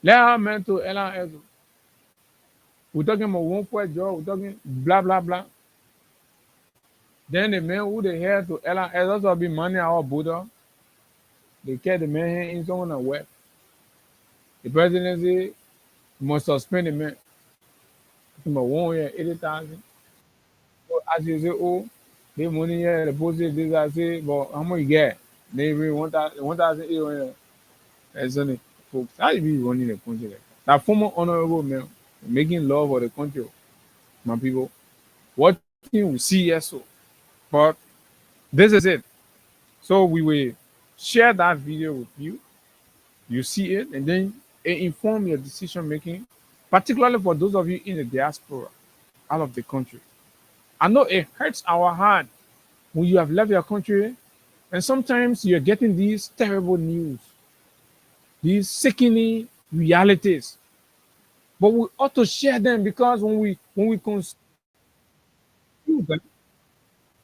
Let her mental LRS. We're talking about one for job, we're talking blah blah blah. Then the men who they head to LRS also be money our Buddha. They carry the man in someone a web. The presidency must suspend the man. About 1 year, 80,000. So as you say, oh, the money here, the post this I say, but how much you get? They bring 1,800. Isn't it, folks? How you be running the country like that? That former honorable man making love for the country, my people. What we see yes so. But this is it. So we will share that video with you. You see it, and then it inform your decision making, particularly for those of you in the diaspora, out of the country. I know it hurts our heart when you have left your country, and sometimes you're getting these terrible news, these sickening realities. But we ought to share them because when we consume them,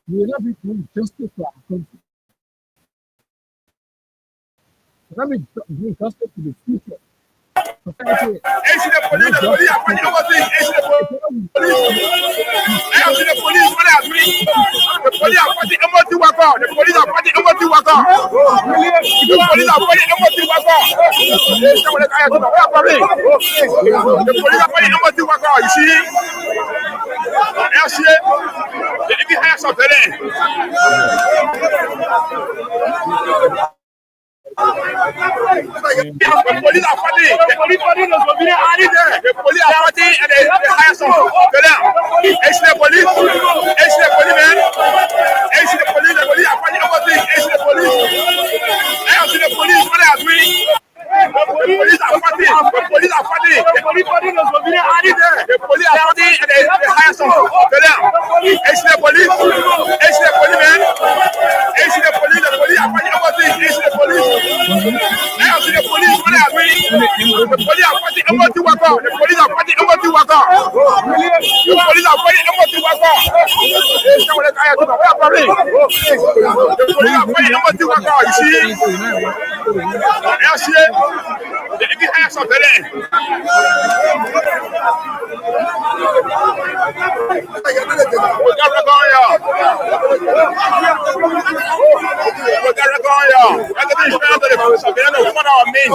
we will not be doing justice to our country. We will not be doing justice to the future. Society, Ainsi the not police, the just police are fighting everything. Ainsi the police, what are doing? The police are fighting everything. The police are fighting everything. The police are fighting everything. The police are fighting everything. You see? Ainsi, the enemy has a belly. The police are fighting. The police are fighting and they hire some to them. Ainsi the police, man. Ainsi the police are fighting everything. Ainsi the police. Ainsi the police, what are doing? The police are fighting. The police are fighting. The police are fighting and they hire some to them. Ainsi the police, man. Ainsi the police are fighting everything. Ainsi the police. Ainsi the police, what are doing? The police are fighting everything. The police are fighting everything. The police are fighting everything. The police are fighting everything. You see? Ainsi, the enemy has a belly. We got Ragoya. And the mission of the police of the end of one hour mean.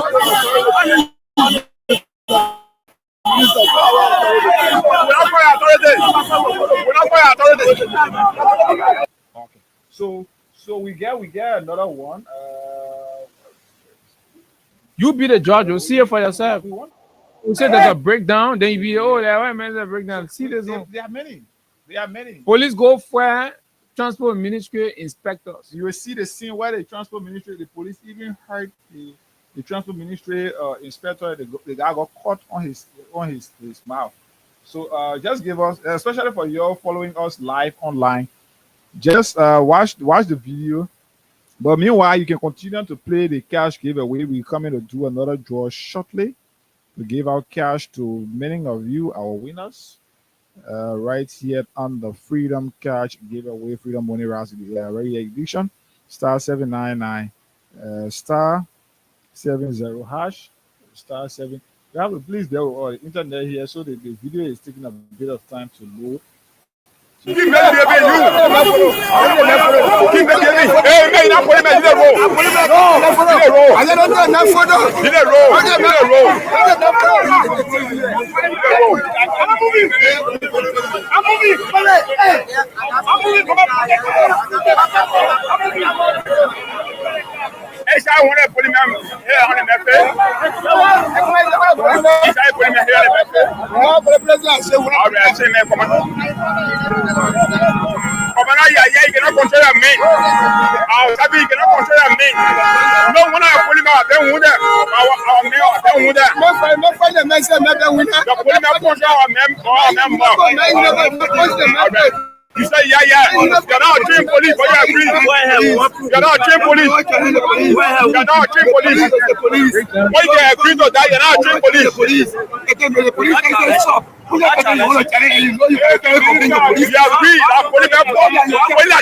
We're not for authority. okay. So we get another one. You be the judge. You'll see it for yourself. We say there's a breakdown, then you be there's a breakdown. See this one. There are many. Police go for transport ministry inspectors. You will see the scene where the transport ministry, the police even heard the transport ministry inspector. The guy got caught on his mouth. So just give us, especially for you following us live online, just watch the video. But meanwhile, you can continue to play the cash giveaway. We're coming to do another draw shortly to give out cash to many of you, our winners, right here on the Freedom Cash giveaway, Freedom Money Radio Edition, star 799, star 70 hash, star 7. You have to please there with the internet here, so the video is taking a bit of time to load. Keep making you. Keep making me. Hey, man, I'm putting my little roll. I don't know enough for the roll. Est-ce qu'on a pour les mêmes on est fait? Est-ce qu'on pour les mêmes on est fait? Ah ben c'est mais comment? Comment là il cannot control la main. Ah ça veut il cannot control la main. Non on a pour les mêmes ben on est You say, yeah. You're not a trained police, but you agree. You're not a trained police. You're not a trained police. When you agree to that, you're not a trained police. You agree that police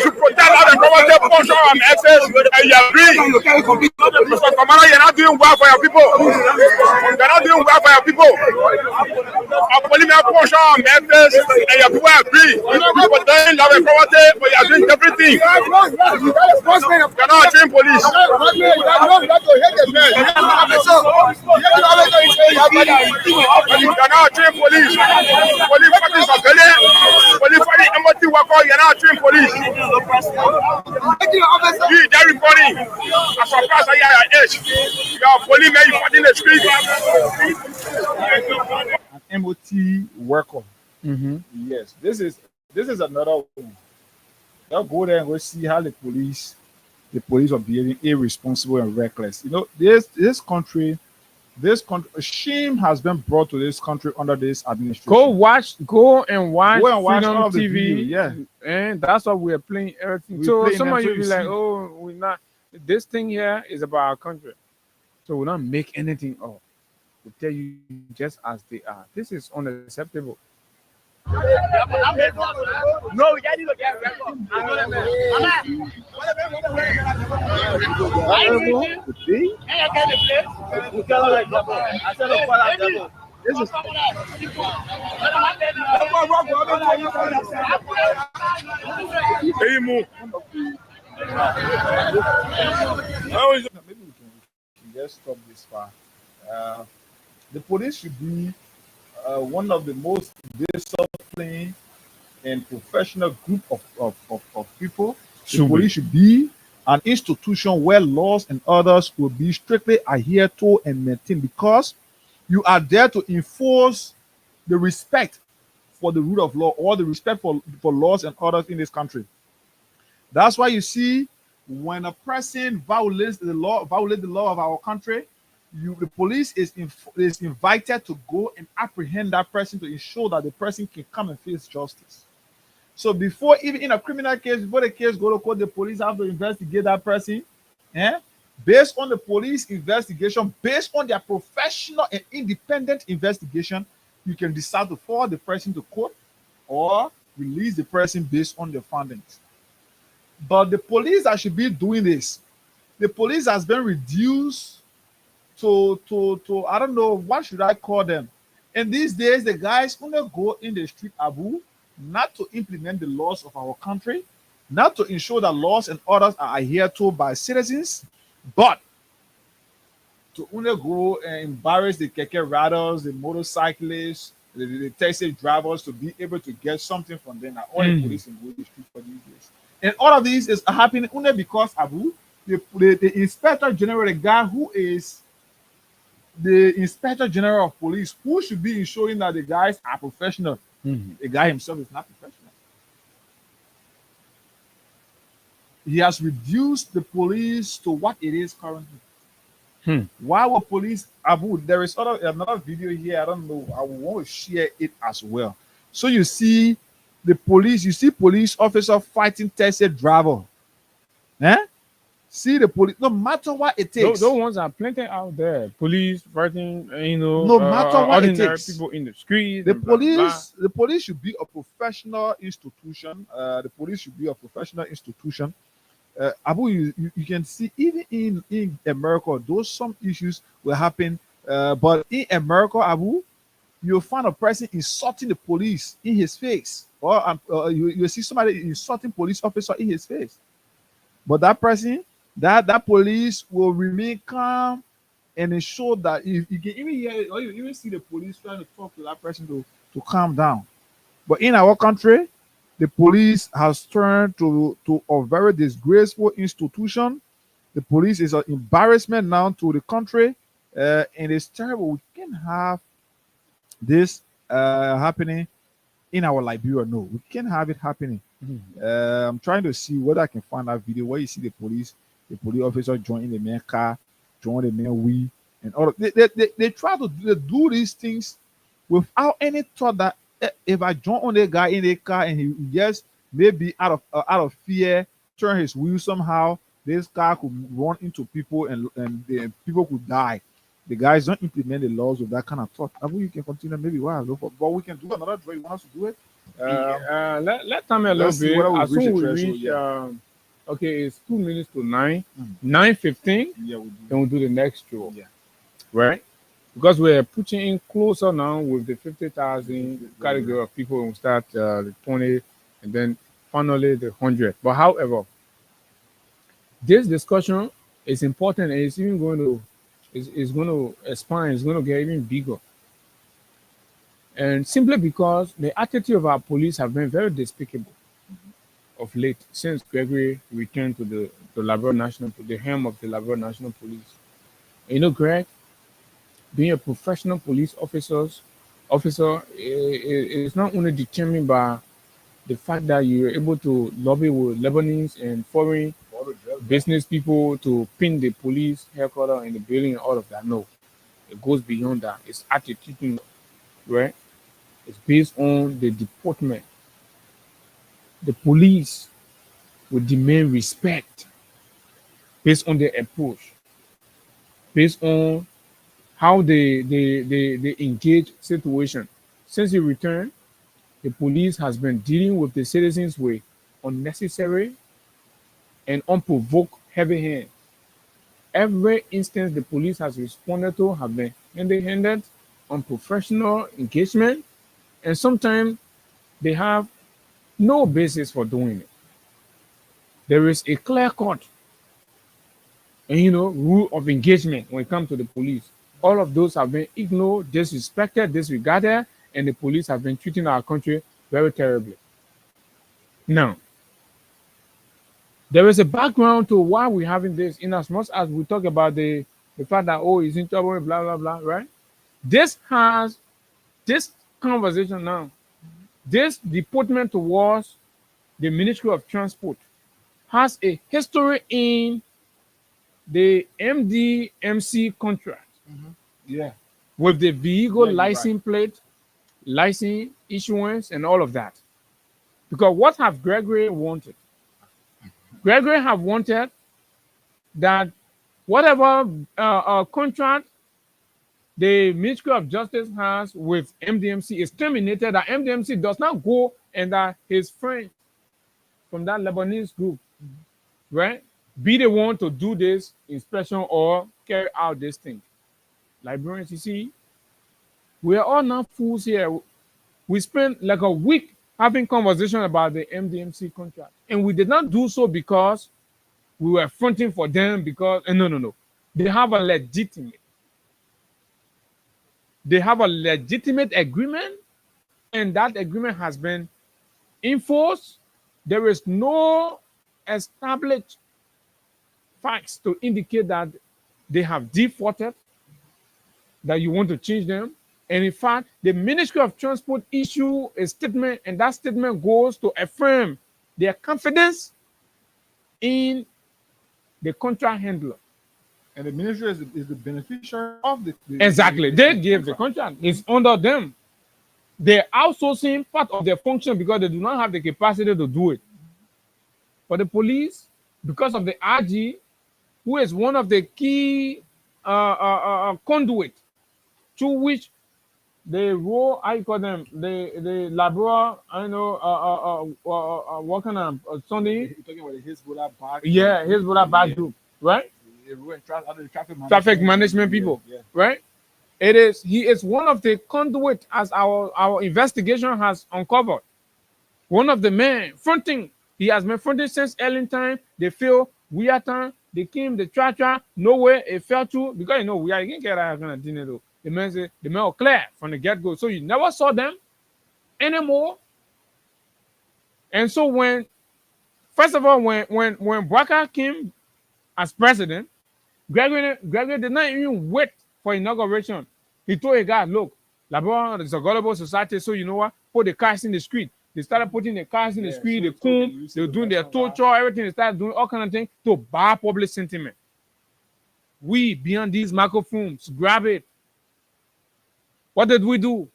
should protect all the government function and access, and you agree. Mr. Kamara, you're not doing well for your people. You're not not doing well for your people. Our policemen push on Memphis, and your people agree. People don't love and property, but you are doing everything. You're not trained police. You're not trained police. Police fighting for Gele. Police fighting empathy worker. You're not trained police. You they're recording. As far as I your age, you're a policeman. You fighting the street. An MOT worker. Mm-hmm. Yes, this is another one. They'll go there and go see how the police are behaving irresponsible and reckless. You know, this country, shame has been brought to this country under this administration. Go and watch Freedom all of the TV. video, yeah. And that's what we're playing everything. So some of you be like, oh, we're not. This thing here is about our country. So we don't make anything up. We tell you just as they are. This is unacceptable. No, we can't even get record. Maybe we can just stop this far. The police should be one of the most disciplined and professional group of people. The police should be an institution where laws and orders will be strictly adhered to and maintained, because you are there to enforce the respect for the rule of law, or the respect for laws and orders in this country. That's why you see, when a person violates the law of our country, the police is invited to go and apprehend that person to ensure that the person can come and face justice. So before, even in a criminal case, before the case go to court, the police have to investigate that person. Based on the police investigation, based on their professional and independent investigation, you can decide to forward the person to court or release the person based on the findings. But the police that should be doing this, the police has been reduced to I don't know, what should I call them? And these days, the guys only go in the street, Abu, not to implement the laws of our country, not to ensure that laws and orders are adhered to by citizens, but to only go and embarrass the keke riders, the motorcyclists, the taxi drivers, to be able to get something from them. All the police can go in the street for these days. And all of this is happening only because, Abu, the Inspector General, the guy who is the Inspector General of Police, who should be ensuring that the guys are professional. The guy himself is not professional. He has reduced the police to what it is currently. Why will police, Abu? There is another video here. I don't know. I want to share it as well. So you see the police. You see police officer fighting taxi driver. See the police, no matter what it takes. Those ones are plenty out there. Police fighting, no matter what it takes. People in the street. The police should be a professional institution. The police should be a professional institution. Abu, you can see even in America, some issues will happen. But in America, Abu, you'll find a person insulting the police in his face, or you see somebody insulting police officer in his face. But that person, that police will remain calm and ensure that if you can even hear it, or you even see the police trying to talk to that person to calm down. But in our country, the police has turned to a very disgraceful institution. The police is an embarrassment now to the country, and it's terrible. We can't have this happening in our Liberia. No, we can't have it happening. I'm trying to see whether I can find that video where you see the police officer joining the main car, join the main wheel, and all. They try to do these things without any thought that if I join on the guy in the car and he just maybe out of fear turn his wheel somehow, this car could run into people and the people could die. The guys don't implement the laws with that kind of thought. I mean, you can continue maybe but we can do another drill. You want us to do it? Let time a little bit. As soon as we reach, okay, it's 2 minutes to 9, 9:15. Yeah, then we'll do the next drill. Yeah. Right. because we're pushing in closer now with the 50,000 category of people who start the 20 and then finally the 100. But however, this discussion is important and it's even going to is going to expand, it's going to get even bigger. And simply because the attitude of our police have been very despicable of late since Gregory returned to the Labrador National to the helm of the Labrador National Police. And you know, Greg, being a professional police officer is not only determined by the fact that you're able to lobby with Lebanese and foreign business people to pin the police headquarters in the building and all of that. No, it goes beyond that. It's attitude, right? It's based on the deportment. The police will demand respect based on their approach, based on how they engage situation. Since he returned, the police has been dealing with the citizens with unnecessary and unprovoked heavy hand. Every instance the police has responded to have been handed unprofessional engagement, and sometimes they have no basis for doing it. There is a clear cut and rule of engagement when it comes to the police. All of those have been ignored, disrespected, disregarded, and the police have been treating our country very terribly. Now, there is a background to why we're having this, in as much as we talk about the fact that, oh, he's in trouble, blah, blah, blah, right? This conversation now, this deportment towards the Ministry of Transport has a history in the MDMC contract. Yeah. With the vehicle Yeah, license plate, license issuance, and all of that. Because what have Gregory wanted? Gregory have wanted that whatever contract the Ministry of Justice has with MDMC is terminated, that MDMC does not go and that his friend from that Lebanese group, right, be the one to do this inspection or carry out this thing. Librarians, you see, we are all not fools here. We spent like a week having conversation about the MDMC contract, and we did not do so because we were fronting for them. Because no, they have a legitimate agreement, and that agreement has been enforced. There is no established facts to indicate that they have defaulted, that you want to change them. And in fact, the Ministry of Transport issue a statement, and that statement goes to affirm their confidence in the contract handler. And the ministry is the beneficiary of the exactly. They gave the contract. It's under them. They're outsourcing part of their function because they do not have the capacity to do it. But the police, because of the RG, who is one of the key conduit through which the raw, I call them the Labrador, I know, working on Sunday. You're talking about the Hezbollah back. Yeah, Hezbollah back group, right? Traffic management people, right? He is one of the conduit, as our investigation has uncovered. One of the men fronting. He has been fronting since early time. They feel we are time. They came, the tra nowhere it fell through because we are again get out of dinner though. The men were clear from the get-go. So you never saw them anymore. And so first of all, when Boubacar came as president, Gregory did not even wait for inauguration. He told a guy, look, Labrador is a gullible society, so you know what? Put the cars in the street. They started putting the cars in the street, the comb, they were doing their torture, everything. They started doing all kind of things to bar public sentiment. We, beyond these microphones, grab it. What did we do?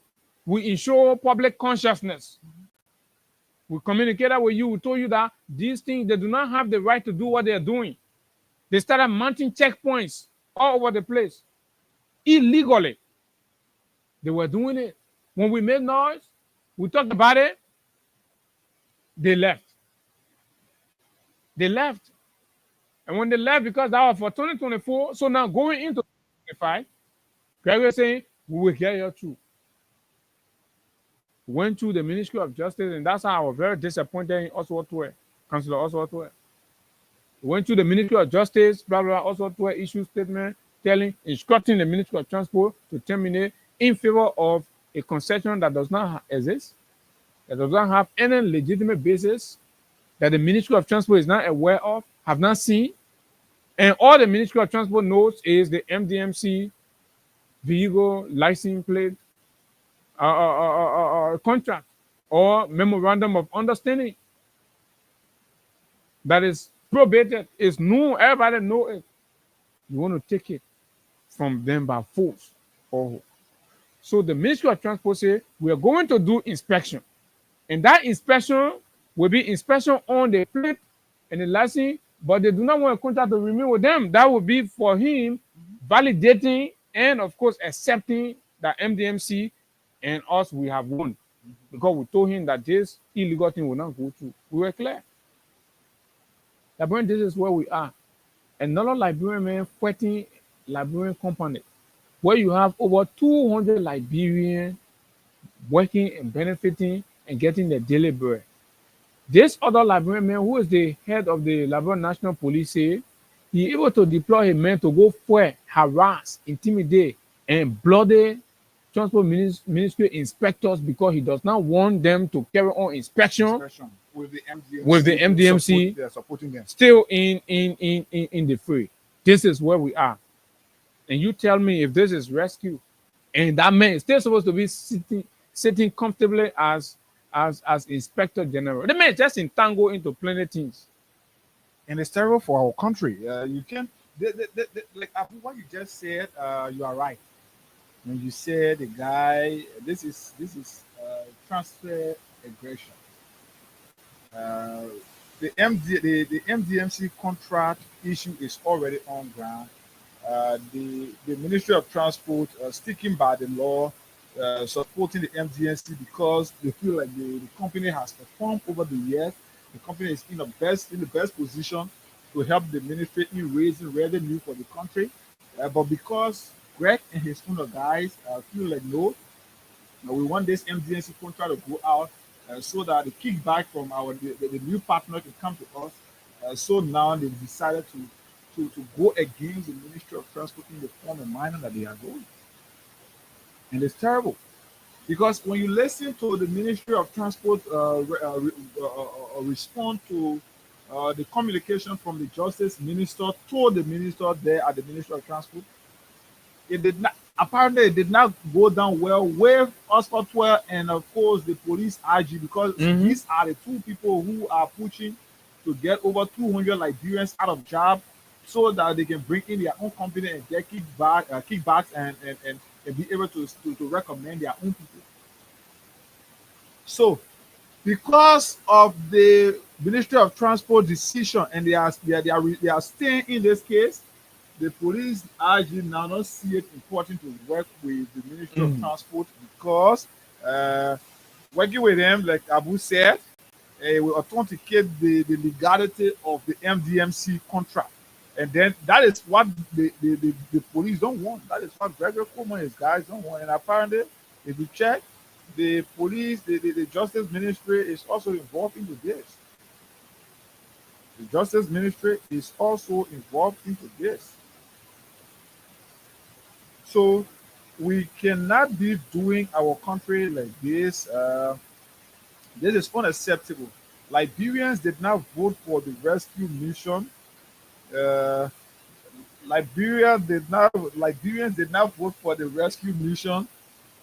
We ensure public consciousness. We communicated with you. We told you that these things, they do not have the right to do what they are doing. They started mounting checkpoints all over the place. Illegally. They were doing it. When we made noise, we talked about it, they left. They left. And when they left, because that was for 2024, so now going into 2025, Gregory saying, we will get you through. Went to the Ministry of Justice, and that's how I was very disappointed in Oswald Tuer, Councillor Oswald Tuer. Went to the Ministry of Justice, blah, blah, blah. Oswald Tuer issued statement instructing the Ministry of Transport to terminate in favor of a concession that does not exist, that does not have any legitimate basis, that the Ministry of Transport is not aware of, have not seen. And all the Ministry of Transport knows is the MDMC vehicle license plate contract or memorandum of understanding that is probated, is known, everybody know it. You want to take it from them by force. So the Ministry of Transport say, we are going to do inspection. And that inspection will be inspection on the plate and the license, but they do not want a contract to remain with them. That will be for him validating and, of course, accepting that MDMC and us, we have won. Because we told him that this illegal thing will not go through. We were clear. That when this is where we are. Another Liberian man fighting Liberian company, where you have over 200 Liberians working and benefiting and getting their daily bread. This other Liberian man, who is the head of the Liberian National Police, say he able to deploy a man to go fight, harass, intimidate, and bloody Transport Ministry inspectors because he does not want them to carry on inspection with the MDMC they are supporting them. Still in the fray. This is where we are. And you tell me if this is rescue, and that man is still supposed to be sitting comfortably as Inspector General. The man just entangled into plenty things. And it's terrible for our country. You can like what you just said. You are right. When you said the guy, this is transfer aggression. The MDMC contract issue is already on ground. The Ministry of Transport sticking by the law, supporting the MDMC because they feel like the company has performed over the years. The company is in the best position to help the ministry in raising revenue for the country. But because Greg and his own guys feel like no, we want this MDMC contract to go out so that the kickback from the new partner can come to us. So now they've decided to go against the Ministry of Transport in the form of manner that they are going. And it's terrible. Because when you listen to the Ministry of Transport respond to the communication from the Justice Minister to the minister there at the Ministry of Transport, it did not go down well with Oscar Tuer and of course the police IG because these are the two people who are pushing to get over 200 Liberians out of job so that they can bring in their own company and get kickbacks and be able to recommend their own people. So because of the Ministry of Transport decision and they are staying in this case, the police IG now not see it important to work with the Ministry of Transport because working with them, like Abu said, will authenticate the legality of the MDMC contract. And then that is what the police don't want. That is what Gregory Coleman and his guys don't want. And apparently, if you check, the police, the Justice Ministry is also involved into this. The Justice Ministry is also involved into this. So we cannot be doing our country like this. This is unacceptable. Liberians did not vote for the rescue mission. Liberians did not vote for the rescue mission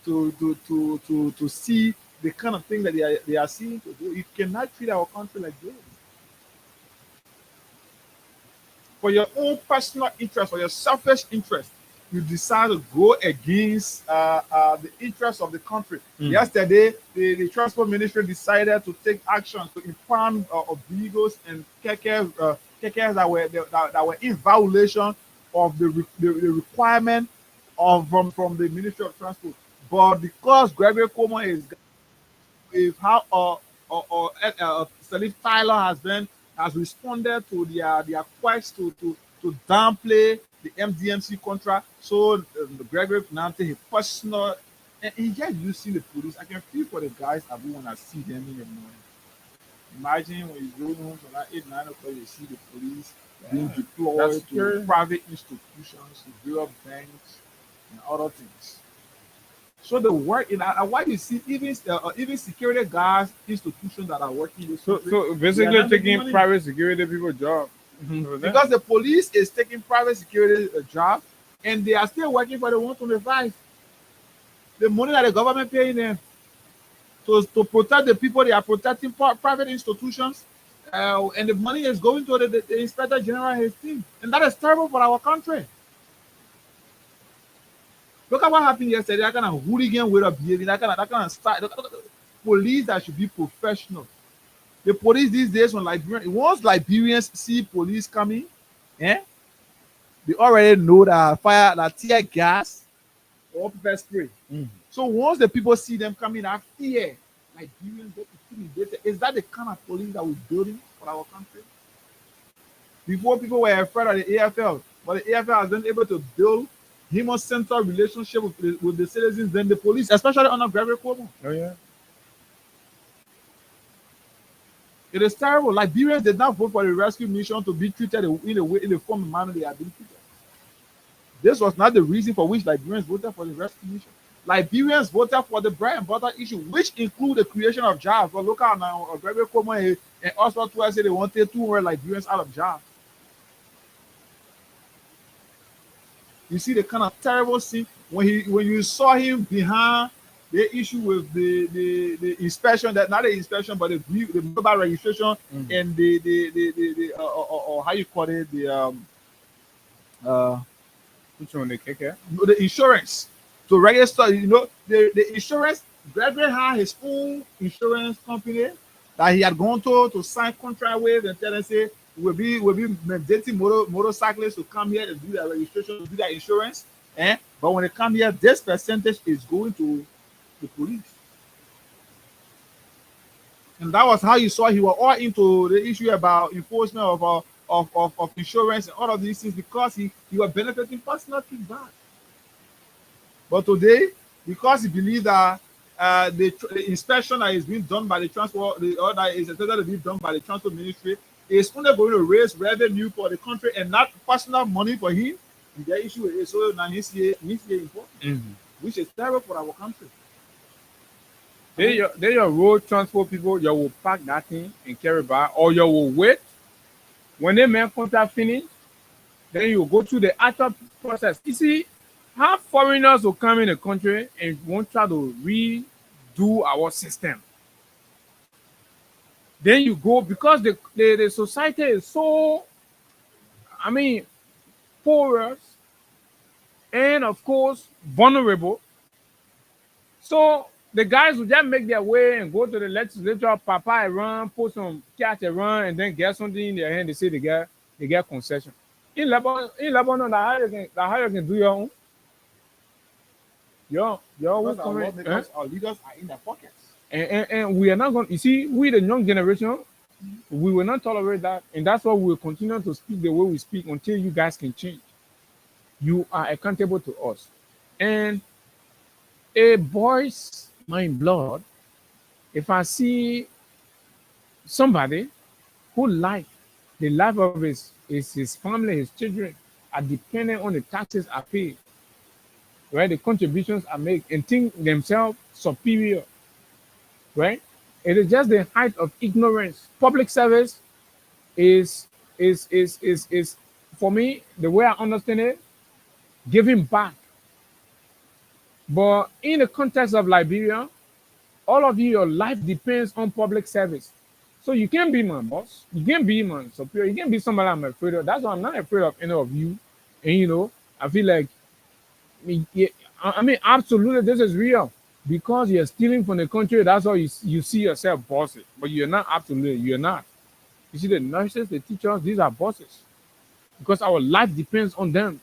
to see the kind of thing that they are seeing to do. You cannot treat our country like this. For your own personal interest, for your selfish interest, you decide to go against the interests of the country. Yesterday, the Transport Ministry decided to take action to impound of vehicles and kekes that were in violation of the requirement from the Ministry of Transport. But because Gregory Coleman is how Salif Tyler has responded to their quest to downplay the MDMC contract. So Gregory now take his personal, and he just using the police. I can feel for the guys that when I see them in the morning. Imagine when you go home from that 8, 9 o'clock, you see the police being deployed to private institutions, to build banks, and other things. So the work in why you see even security guards institutions that are working this so basically taking private security people's job. Because the police is taking private security job and they are still working for the 125. The money that the government paying them to protect the people, they are protecting private institutions, and the money is going to the Inspector General and his team, and that is terrible for our country. Look at what happened yesterday. That kind of hooligan way of behaving, that kind of style. Police that should be professional. The police these days, once Liberians see police coming, they already know that tear gas or pepper spray. So once the people see them coming, I fear Liberians get intimidated. Is that the kind of police that we're building for our country? Before, people were afraid of the AFL, but the AFL has been able to build human-centered relationship with the citizens than the police, especially under Gregory Cuomo. Oh yeah. It is terrible. Liberians did not vote for the rescue mission to be treated in the form of manner they have been treated. This was not the reason for which Liberians voted for the rescue mission. Liberians voted for the bread and butter issue, which include the creation of jobs. But look at now, Gregory Cuomo and Oswald Tuah said they wanted 200 Liberians out of jobs. You see the kind of terrible scene when you saw him behind the issue with the inspection, that not the inspection, but the mobile registration and the how you call it, which one, the KK? The insurance to register. The insurance. Gregory had his own insurance company that he had gone to sign contract with, and tell them say will be mandating motorcyclists to come here and do their registration, to do their insurance. But when they come here, this percentage is going to the police. And that was how you saw he was all into the issue about enforcement of insurance and all of these things, because he was benefiting personal feedback. But today, because he believed that the inspection that is being done by the transport, or that is expected to be done by the transport ministry, is only going to raise revenue for the country and not personal money for him. And the issue is so now he's here important, which is terrible for our country. They your road transport people, you will pack that thing and carry back, or you will wait. When the main contract finish, then you go through the actual process. You see, how foreigners will come in the country and won't try to redo our system. Then you go, because the society is so, porous and of course vulnerable. So the guys will just make their way and go to the legislature, papa a run, put some catch a run, and then get something in their hand. They say they get concession. In Lebanon, how you can do your own. Because our leaders are in their pockets. And we are not going. You see, we the young generation, we will not tolerate that, and that's why we will continue to speak the way we speak until you guys can change. You are accountable to us, and a boy's mind blood. If I see somebody who the life of his family, his children are dependent on the taxes I pay, right? The contributions I make, and think themselves superior. Right? It is just the height of ignorance. Public service is for me, the way I understand it, giving back. But in the context of Liberia, all of you, your life depends on public service. So you can't be my boss. You can't be my superior. You can't be somebody I'm afraid of. That's why I'm not afraid of any of you. And I feel like, absolutely, this is real. Because you're stealing from the country, that's why you see yourself bosses. But you're not absolutely, you're not. You see, the nurses, the teachers, these are bosses. Because our life depends on them.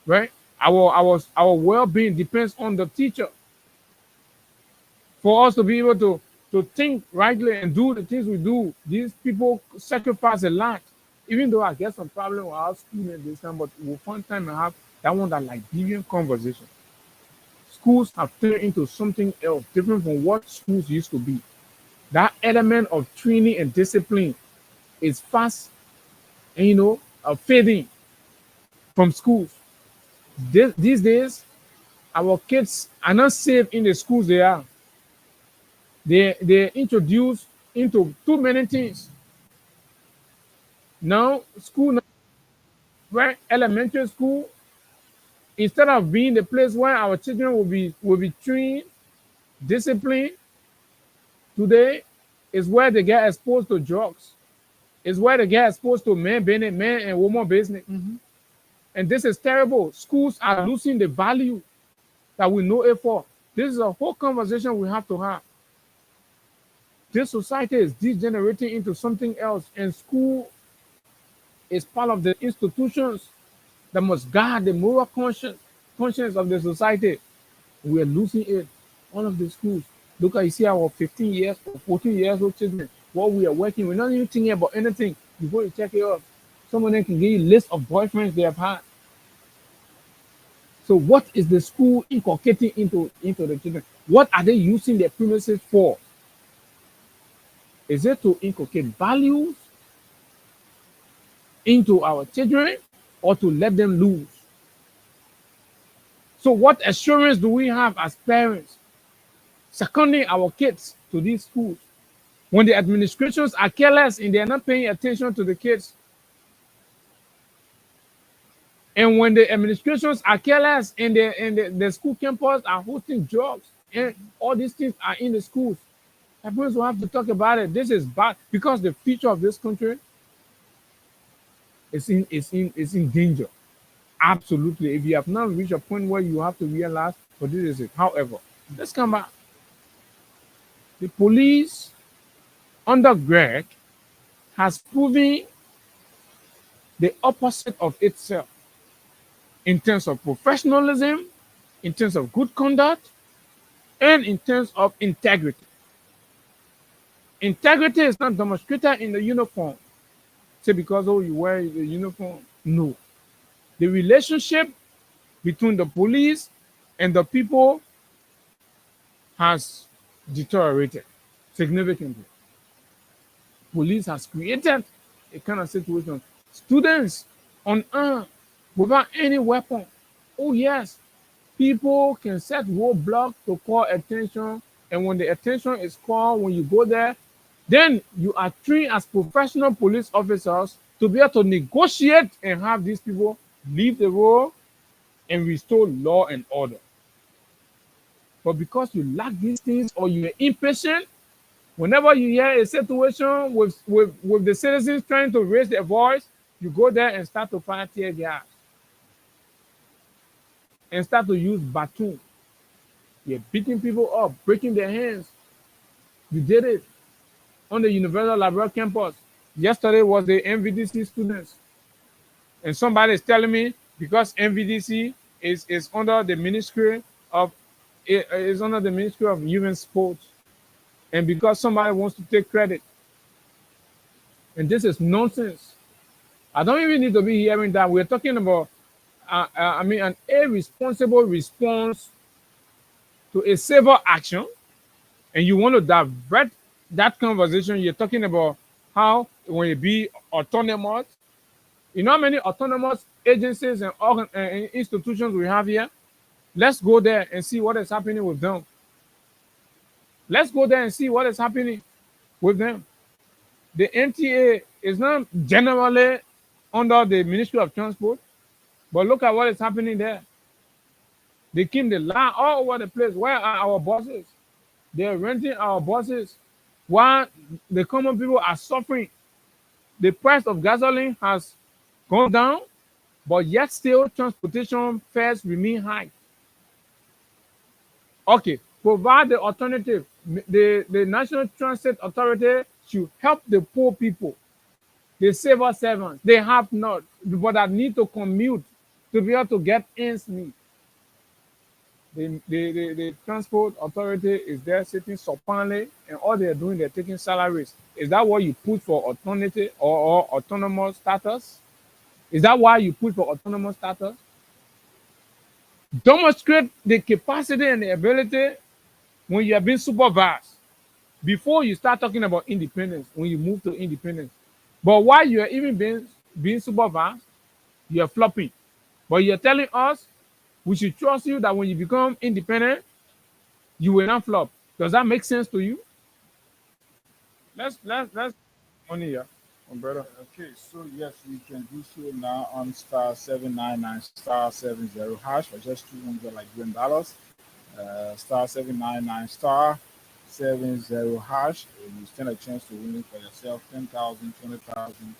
Right? Our well-being depends on the teacher. For us to be able to think rightly and do the things we do, these people sacrifice a lot. Even though I get some problem with our students this time, but we'll find time and have that one that like deviant conversation. Schools have turned into something else, different from what schools used to be. That element of training and discipline is fast and fading from schools. These days, our kids are not safe in the schools they are. They're introduced into too many things. Now, school, where elementary school, instead of being the place where our children will be trained, disciplined, today is where they get exposed to drugs. Is where they get exposed to man business, man and woman business. And this is terrible. Schools are losing the value that we know it for. This is a whole conversation we have to have. This society is degenerating into something else, and school is part of the institutions that must guard the moral conscience of the society. We are losing it. All of the schools. Look at, you see our 15 years or 14 years old children. What we are working, we're not even thinking about anything. You go to check it out. Some of them can give you a list of boyfriends they have had. So what is the school inculcating into the children? What are they using their premises for? Is it to inculcate values into our children or to let them loose? So what assurance do we have as parents seconding our kids to these schools when the administrations are careless and they're not paying attention to the kids? And when the administrations are careless and the school campus are hosting drugs and all these things are in the schools, parents will have to talk about it. This is bad because the future of this country is in danger. Absolutely. If you have not reached a point where you have to realize, but this is it. However, let's come back. The police under Greg has proven the opposite of itself in terms of professionalism, in terms of good conduct, and in terms of integrity. Integrity is not demonstrated in the uniform. Say because you wear the uniform. No. The relationship between the police and the people has deteriorated significantly. Police has created a kind of situation. Students unarmed without any weapon. Oh yes, people can set roadblocks to call attention, and when the attention is called, when you go there, then you are trained as professional police officers to be able to negotiate and have these people leave the road and restore law and order. But because you lack these things or you're impatient, whenever you hear a situation with the citizens trying to raise their voice, you go there and start to fire tear gas and start to use baton. You're beating people up, breaking their hands. You did it on the Universal Library campus. Yesterday was the MVDC students. And somebody is telling me because MVDC is under the Ministry of Youth and Sports, and because somebody wants to take credit. And this is nonsense. I don't even need to be hearing that. We're talking about an irresponsible response to a civil action, and you want to divert that conversation. You're talking about how when you be autonomous. You know how many autonomous agencies and institutions we have here? Let's go there and see what is happening with them. Let's go there and see what is happening with them. The NTA is not generally under the Ministry of Transport, but look at what is happening there. They keep the line all over the place. Where are our buses? They're renting our buses while the common people are suffering. The price of gasoline has gone down, but yet still transportation fares remain high. Okay, provide the alternative. The National Transit Authority should help the poor people, the civil servants. They have not, but that need to commute to be able to get ends meet. The transport authority is there sitting supinely, and all they're doing, they're taking salaries. Is that what you put for autonomy or autonomous status? Is that why you put for autonomous status? Demonstrate the capacity and the ability when you are being supervised before you start talking about independence, when you move to independence. But while you are even being supervised, you are flopping. But you're telling us we should trust you that when you become independent, you will not flop. Does that make sense to you? Let's money here, brother. Okay, so yes, we can do so now on star 799 star 70 hash for just 200 like $1. Star 799 star 70 hash. You stand a chance to win for yourself 10,000, 20,000,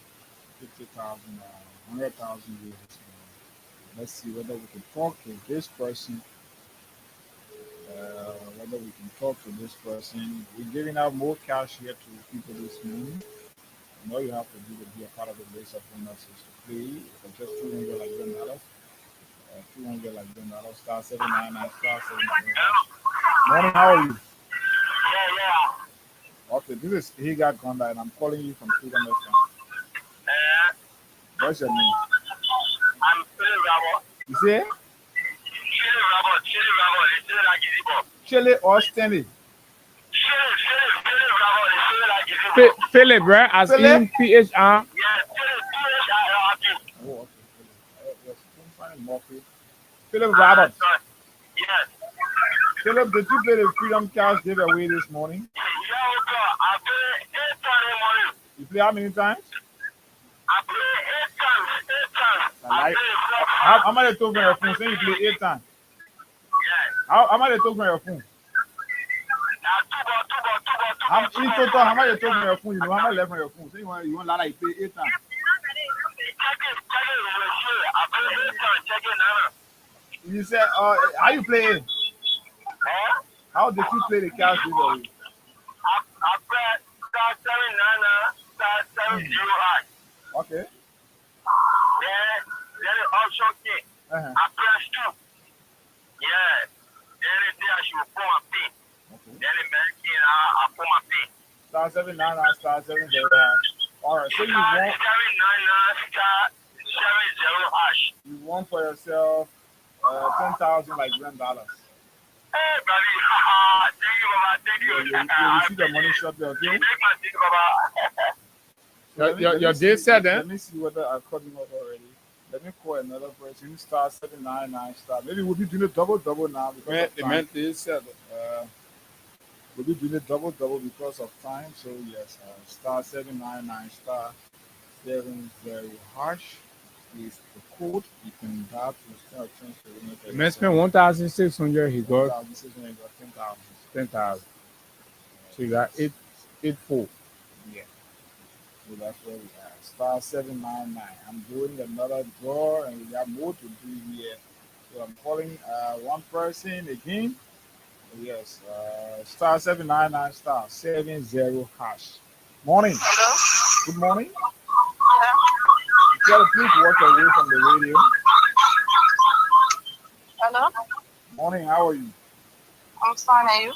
50,000, 100,000 euros. Let's see whether we can talk to this person. Whether we can talk to this person. We're giving out more cash here to people this morning. And all you have to do to be a part of the race of winners is to play for just 200 like $1. 200 like $1. Star 799 star 7. Morning, how are you? Okay, this is He Got Gonda, and I'm calling you from Freedom FM. What's your name? I'm Philip Rabo. You say Philip Rabo. Chile or Stanley? Philip Rabo. Philip, right? As Philip? in PHR. Yeah, Philip. Oh, okay. Yes, find Murphy. Philip Roberts. Yes. Philip, did you play the Freedom Cash giveaway this morning? Yeah, I played 8 times in the morning. You play how many times? I played 8 times. I like. How much they took from your phone? Say you play 8 times. Yeah. How much they took from your phone? In total, how much they took from your phone? You know how much left from your phone? Say you want like you play 8 times. I played 8 times. Check it now. You said, how you play it? Huh? How did you play the cash giveaway? I played star 799 star 70 high. Okay. Then the option key. I press 2. Yeah. Then it say I should put my pin. Okay. Then the back in I put my pin. Star 799 star 70. All right. So you Star won. 799 star 70 hash. You won for yourself 10,000 like $1. Hey, baby. Thank you, Baba. Thank you. You see the money shot there, okay? Take my thing, Baba. Your day said then. Let me see whether I called him out already. Let me call another person. Star 799 star. Maybe we'll be doing a double now because of time. We'll be doing a double because of time. So yes, star 799 star 70 hash is the code. You can dial to start transferring. The man spent 1,600. He got 1,600 got 10,000. 10,000. So you got 884. Yeah. So that's where we are. Star 799. I'm doing another draw and we got more to do here. So I'm calling one person again. Yes. Star 799 star 70 hash. Morning. Hello? Good morning. Yeah. You gotta please walk away from the radio. Hello? Morning, how are you? I'm fine, are you?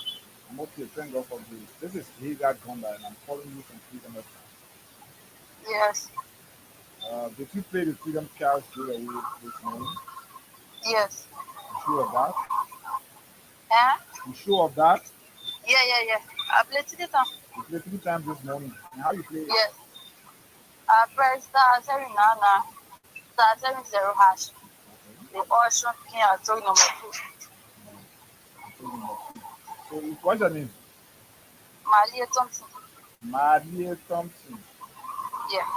I'm okay, thank God for this. This is He Got Gonda and I'm calling you from Freedom FM. Yes. Did you play the Freedom Cash giveaway this morning? Yes. You sure of that? Yeah? You sure of that? Yeah. I played 3 times. You played 3 times this morning. And how you play it? Yes. I pressed star 799 star 70 hash. The option key I told number 2. So what's your name? Malia Thompson. Maria Thompson. Yeah.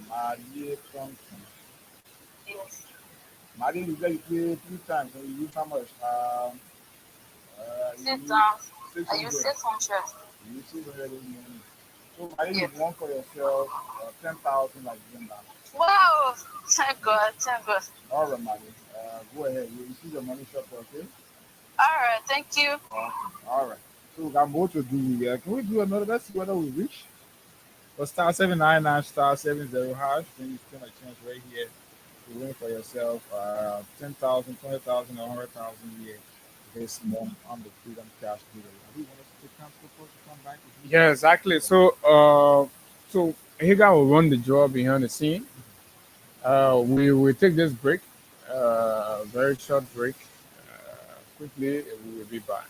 Maria Thompson. Yes. Maria, you said you played 3 times. So you use how much? 6 times. I 600. use 600. You use 600 this morning. So Maria, Yeah. you won for yourself 10,000 like $10. Wow! Thank God. All right, Maria. Go ahead. You see the money shot, okay? Alright, thank you. Okay. All right. So we got more to do here. Can we do another? Let's see whether we reach. But star 799 star 70 hash. Then you stand a chance right here to win for yourself 10,000, 20,000, or 100,000 a year this month on the Freedom Cash giveaway. I really want us to take time to come back with Yeah, exactly. So Higa will run the job behind the scene. We will take this break, very short break. Quickly, we will be back.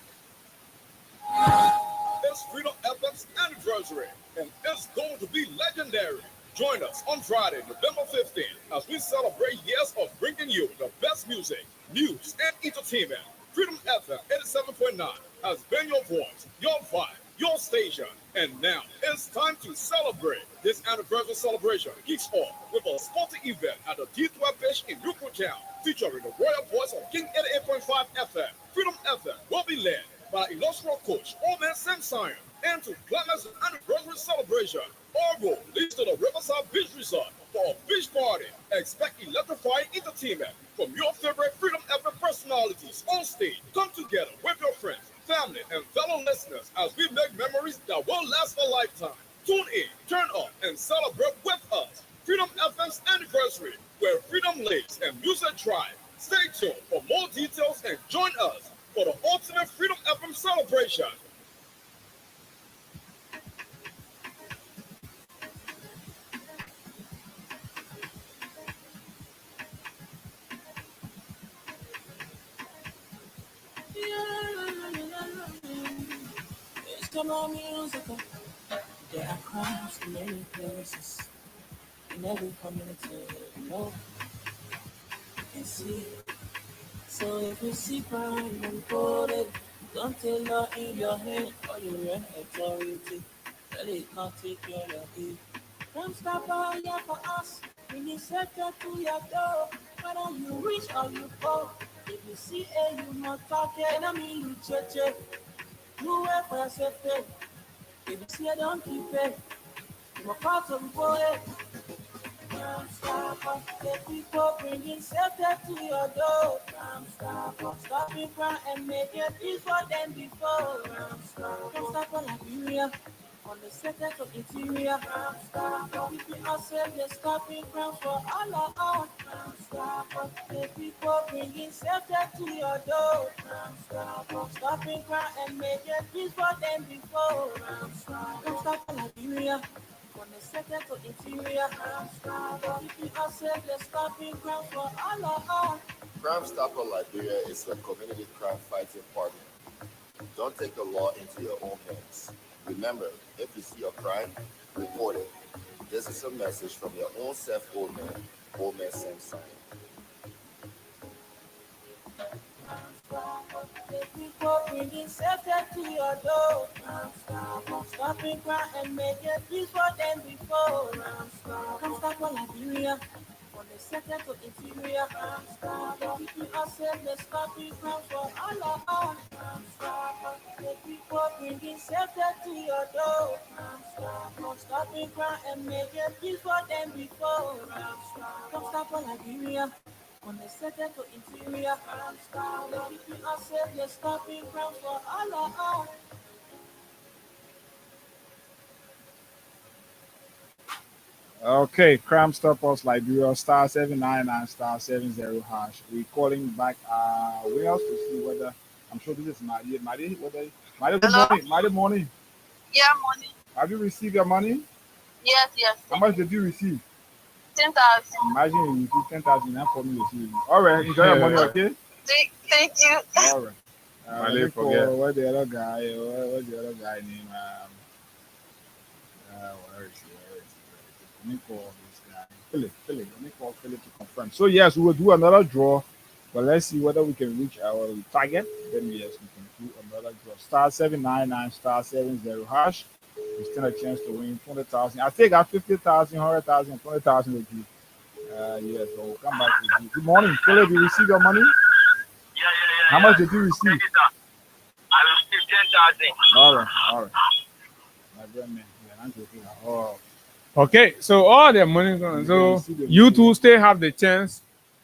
It's Freedom FM's anniversary, and it's going to be legendary. Join us on Friday, November 15th, as we celebrate years of bringing you the best music, news, and entertainment. Freedom FM 87.9 has been your voice, your vibe, your station. And now it's time to celebrate. This anniversary celebration kicks off with a sporting event at the D12 Beach in Newport Town, featuring the royal voice of King 88.5 FM. Freedom FM will be led by illustrious coach Omen Samson. And to climax the anniversary celebration, Orgo leads to the Riverside Beach Resort for a beach party. Expect electrifying entertainment from your favorite Freedom FM personalities on stage. Come together with your friends, family, and fellow listeners as we make memories that will last a lifetime. Tune in, turn up, and celebrate with us. Freedom FM's anniversary, where freedom lives and music thrive. Stay tuned for more details and join us for the ultimate Freedom FM celebration. It's come on musical. There are crimes in many places, in every community, you know, you can see. So if you see crime unfolded, don't take law in your hand or your own authority. Tell it not take care of it. Come stop by here for us. Bring it shelter to your door. Whether you reach or you fall. If you see a you not talk, enemy you check. Do it for safety. If you see a don't keep it. You are part of the boy. Can't stop us. The people bringing safety to your door. Can't stop us. Stopping crime and make it peace for them before. Can't stop us Liberia. On the second of interior, keeping us safe, they're stopping crime for all of us. The people bringing safety to your door. Stopping crime and making peace for them before. Don't stop for Liberia. On the second of interior, keeping us safe, they're stopping crime for all of us. Crime Stopper Liberia is a community crime fighting partner. Don't take the law into your own hands. Remember, if you see a crime, report it. This is a message from your own self, Old Man Samson. The people bringing safety to your door. Stopping crime and making peace for them before. Come stop for Liberia. On the second to interior, keeping us safe, they're stopping crime for all of us. The people bringing safety to your door. Stopping crime and making peace for them before. Come stop for Liberia. On the second to interior, keeping us safe, they're stopping crime for all of us. Okay, Crime Stoppers Liberia star 799 star 70 hash. We're calling back Wales to see whether I'm sure this is Maddie. Maddie, good morning. Maddie morning. Yeah, money. Have you received your money? Yes. How much did you receive? 10,000. Imagine you receive 10,000 now for me to see. All right, enjoy your money, okay? Thank you. All right. Maddie, forget. What the other guy? What's the other guy name? Where is he? Let me call this guy. Philip. Let me call Philip to confirm. So yes, we will do another draw, but let's see whether we can reach our target. Then yes, we can do another draw. Star 799 star 70 hash. We stand a chance to win 20,000. I think I got 50,000, 100,000, 20,000 with you. Yes, so we'll come back with you. Good morning, Philip. You receive your money? Yeah. How much did you receive? I received 10,000. All right. My brother, man. Yeah, I'm joking. Oh. Okay, so all the money going. So you two still have the chance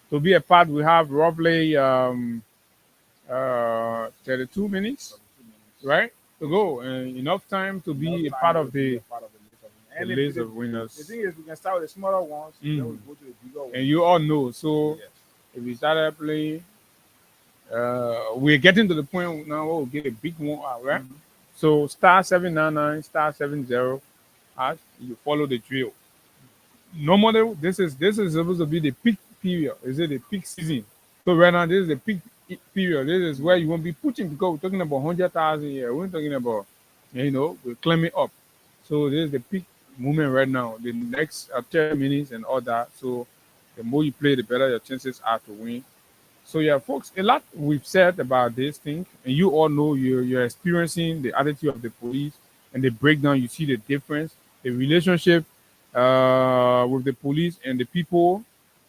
to be a part. We have roughly 32 minutes, right, to go, and enough time to be a part of the. And the list of winners. The thing is, we can start with the smaller ones, then we Mm. go to the bigger ones. And you all know, so Yes. if we started playing, we're getting to the point now where we'll get a big one out, right? Mhm. So star 799, star 70, you follow the drill. Normally, this is supposed to be the peak period. Is it the peak season? So right now, this is the peak period. This is where you won't be pushing because we're talking about 100,000 here. We're talking about, we're climbing up. So this is the peak moment right now. The next 10 minutes and all that. So the more you play, the better your chances are to win. So yeah, folks, a lot we've said about this thing, and you all know you're experiencing the attitude of the police and the breakdown. You see the difference, the relationship with the police and the people.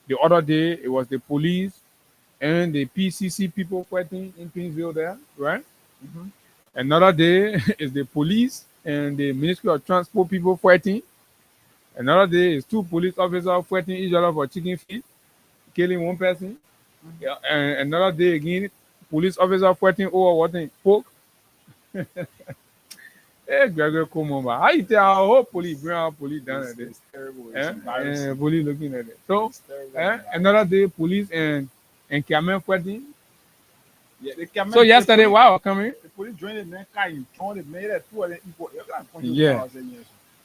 The other day, it was the police and the PCC people fighting in Pinsville there, right? Mhm. Another day is the police and the Ministry of Transport people fighting. Another day is two police officers fighting each other for chicken feet, killing one person. Yeah, and another day again, police officer fighting over what thing? Pork. Hey, Gregory, come on, man. How you tell our whole police, bring our police down at this? It's terrible. It's Eh? embarrassing. And police looking at it. So, It's terrible. another day, police and Cameron fighting. Yeah, they came So in- yesterday, the police- while I was coming, the police joined the men car in front of the man, that two of them equal. You can't punch Yeah. those cars in here.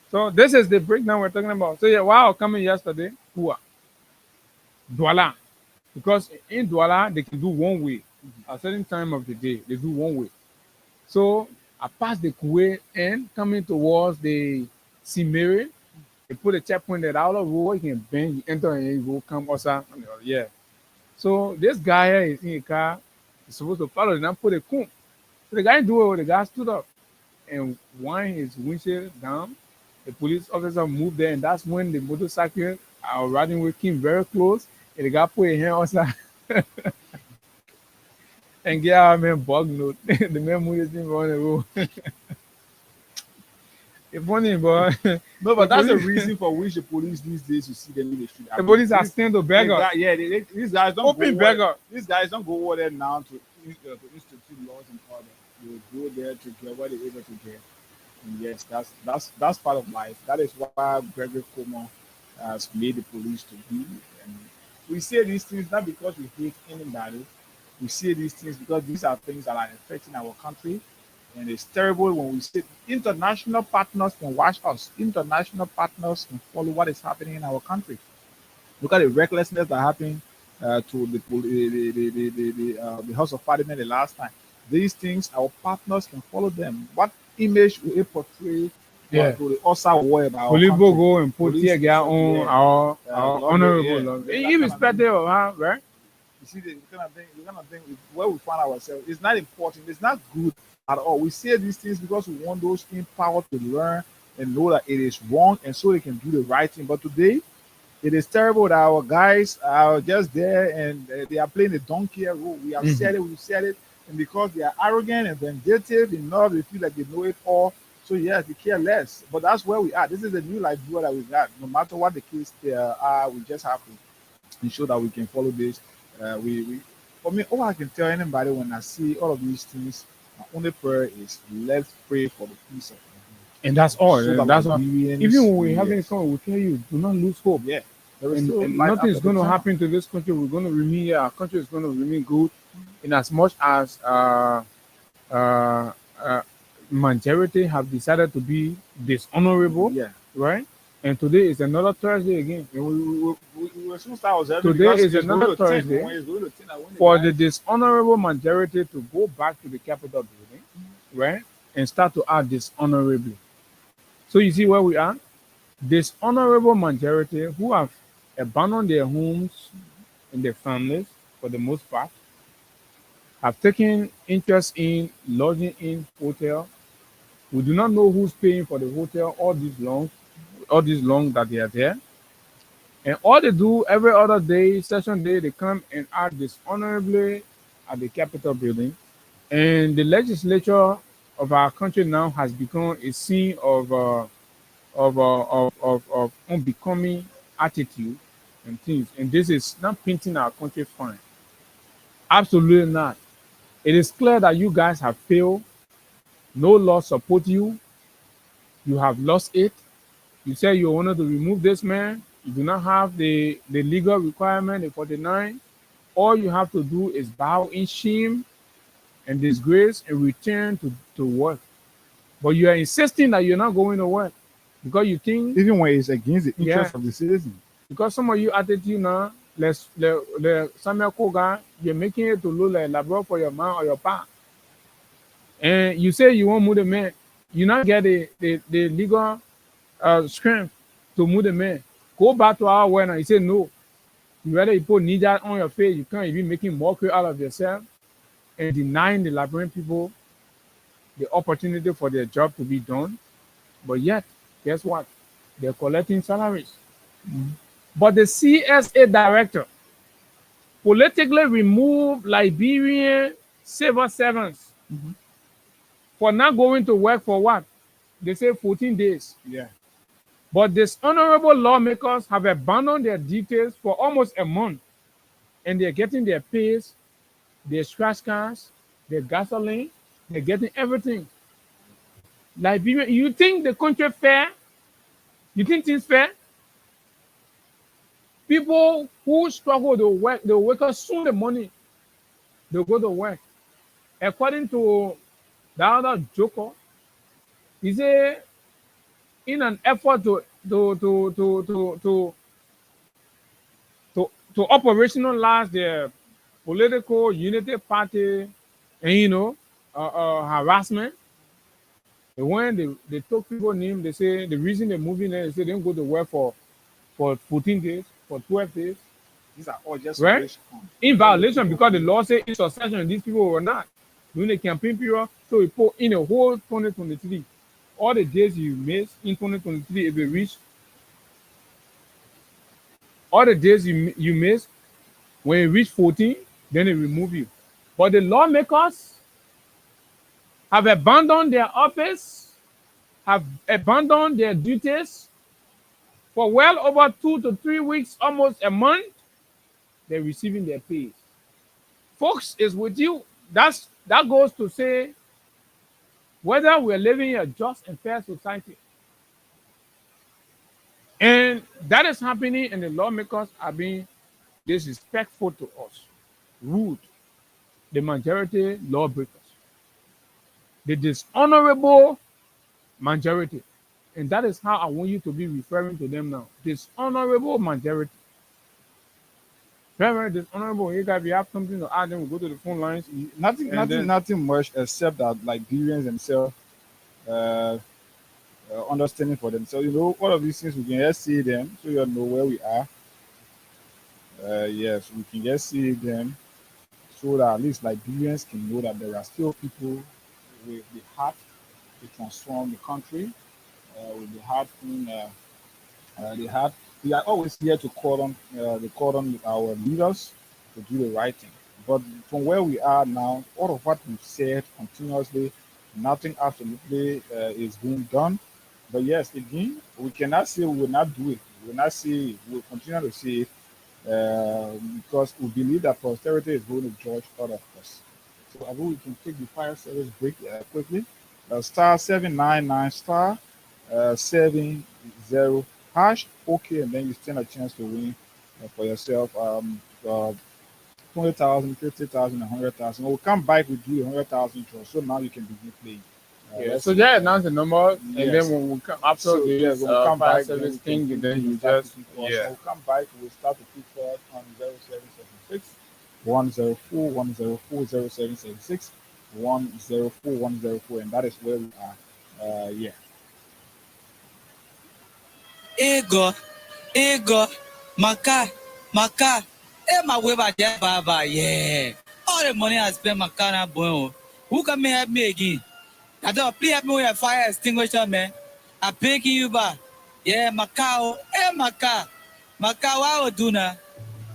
so this is the breakdown we're talking about. So yeah, while I was coming yesterday, Douala. Because in Douala, they can do one way. At a certain time of the day, they do one way. So I passed the Kuwait and coming towards the Simere, they put a checkpoint at out of road, you can bend, you enter and you go come outside. Yeah. So this guy here is in a car, he's supposed to follow, and put a comb. So the guy do it, the guy stood up and wind his windshield down. The police officer moved there, and that's when the motorcycle I was riding with came very close, and the guy put a hand outside. And get our man bug note. The man moved his thing on the road. It's funny, but No, but that's the police- reason for which the police these days you see them in the street. the police are stand to beg us. Yeah, these guys don't Open go beggar. over, these guys don't go over there now to institute laws and order. They go there to get what they're able to get. And yes, that's part of life. That is why Gregory Como has made the police to be. And we say these things not because we hate anybody. We say these things because these are things that are affecting our country. And it's terrible when we say international partners can watch us. International partners can follow what is happening in our country. Look at the recklessness that happened to the House of Parliament the last time. These things, our partners can follow them. What image will it portray Yeah. to the outside world about our Police will country? go and put Police- tear gas on yeah. our Lord, honorable yeah. law. That kind of Irrespective of how, right? You see, the kind of thing where we find ourselves. It's not important. It's not good at all. We say these things because we want those in power to learn and know that it is wrong, and so they can do the right thing. But today, it is terrible that our guys are just there and they are playing the donkey role. We have said it, we said it, and because they are arrogant and vindictive enough, they feel like they know it all. So yes, they care less. But that's where we are. This is the new life viewer that we got. No matter what the case are, we just have to ensure that we can follow this. For me, all I can tell anybody when I see all of these things, my only prayer is let's pray for the peace of God. And that's all. So that That's we all. experience Even when we yes. have this we tell you, do not lose hope. Yeah, there is And, still and light nothing is after going the to tunnel. happen to this country. We're going to remain here. Our country is going to remain good, in as much as majority have decided to be dishonorable, Yeah. right? And today is another Thursday again. And we will soon start observing Today because is it's going another to 10. Thursday When it's going to 10, I want For it the back. dishonorable majority to go back to the Capitol building, right, and start to act dishonorably. So you see where we are? Dishonorable majority who have abandoned their homes and their families for the most part, have taken interest in lodging in hotel. We do not know who's paying for the hotel all this long that they are there. And all they do every other day, session day, they come and act dishonorably at the Capitol building. And the legislature of our country now has become a scene of unbecoming attitude and things. And this is not painting our country fine. Absolutely not. It is clear that you guys have failed. No law support you. You have lost it. You say you wanted to remove this man. You do not have the legal requirement, the 49. All you have to do is bow in shame and disgrace and return to work. But you are insisting that you're not going to work because you think, Even when it's against the interest Yeah. of the citizen. because some of you attitude now, the Samuel Koga, you're making it to look like labor for your man or your pa. And you say you won't move the man. You not get the legal strength to move the man. Go back to our way now. You say no. You rather you put ninja on your face. You can't even making mockery out of yourself and denying the Liberian people the opportunity for their job to be done. But yet, guess what? They're collecting salaries. But the CSA director politically removed Liberian civil servants for not going to work for what? They say 14 days. Yeah. But these honorable lawmakers have abandoned their duties for almost a month, and they're getting their pays, their scratch cards, their gasoline, they're getting everything. Liberia, you think the country fair? You think things fair? People who struggle to work, they wake up soon the money, they go to work. According to the other joker, he said in an effort to operationalize the political unity party and harassment. When they took people name, they say the reason they're moving there, they say they don't go to work for 14 days, for 12 days. These are all just Right? wish- In violation because the law say in succession, these people were not during the campaign period. So we put in a whole 2023. All the days you missed in 2023, if you reach all the days you missed, when you reach 14, then they remove you. But the lawmakers have abandoned their office, have abandoned their duties for well over 2 to 3 weeks, almost a month. They're receiving their pay. Folks, is with you. That goes to say whether we're living in a just and fair society. And that is happening, and the lawmakers are being disrespectful to us, rude, the majority lawbreakers, the dishonorable majority. And that is how I want you to be referring to them now. Dishonorable majority. Very, very dishonorable. You guys, if you have something to add, then we'll go to the phone lines. Nothing much except that Liberians themselves understanding for themselves. You know, all of these things we can just see them, so you know where we are. Yes, we can just see them, so that at least Liberians can know that there are still people with the heart to transform the country, with the heart in the heart. We are always here to call on our leaders to do the right thing. But from where we are now, all of what we've said continuously, nothing absolutely is being done. But yes, again, we cannot say we will not do it. We will not say we will continue to say it because we believe that posterity is going to judge all of us. So I think we can take the fire service break quickly. Star 799 star 70 hash. Okay, and then you stand a chance to win for yourself 20,000, 50,000, 100,000. We'll come back with you 100,000 draw. So now you can begin playing. Yeah, so just announce the number, and Yes. then when we come after So, this yes, when we come back, service we thing, can- then you we start just to pick us. yeah. We'll come back. We'll start to pick us on 0776 104 104 0776 104 104, and that is where we are. Yeah. Ego, Maka, my way by there, Baba, yeah. All the money I spent, Makana, boy. Who can help me again? I don't please help me with a fire extinguisher, man. I'm begging you, ba. Yeah, Macau, Maka, why would do now?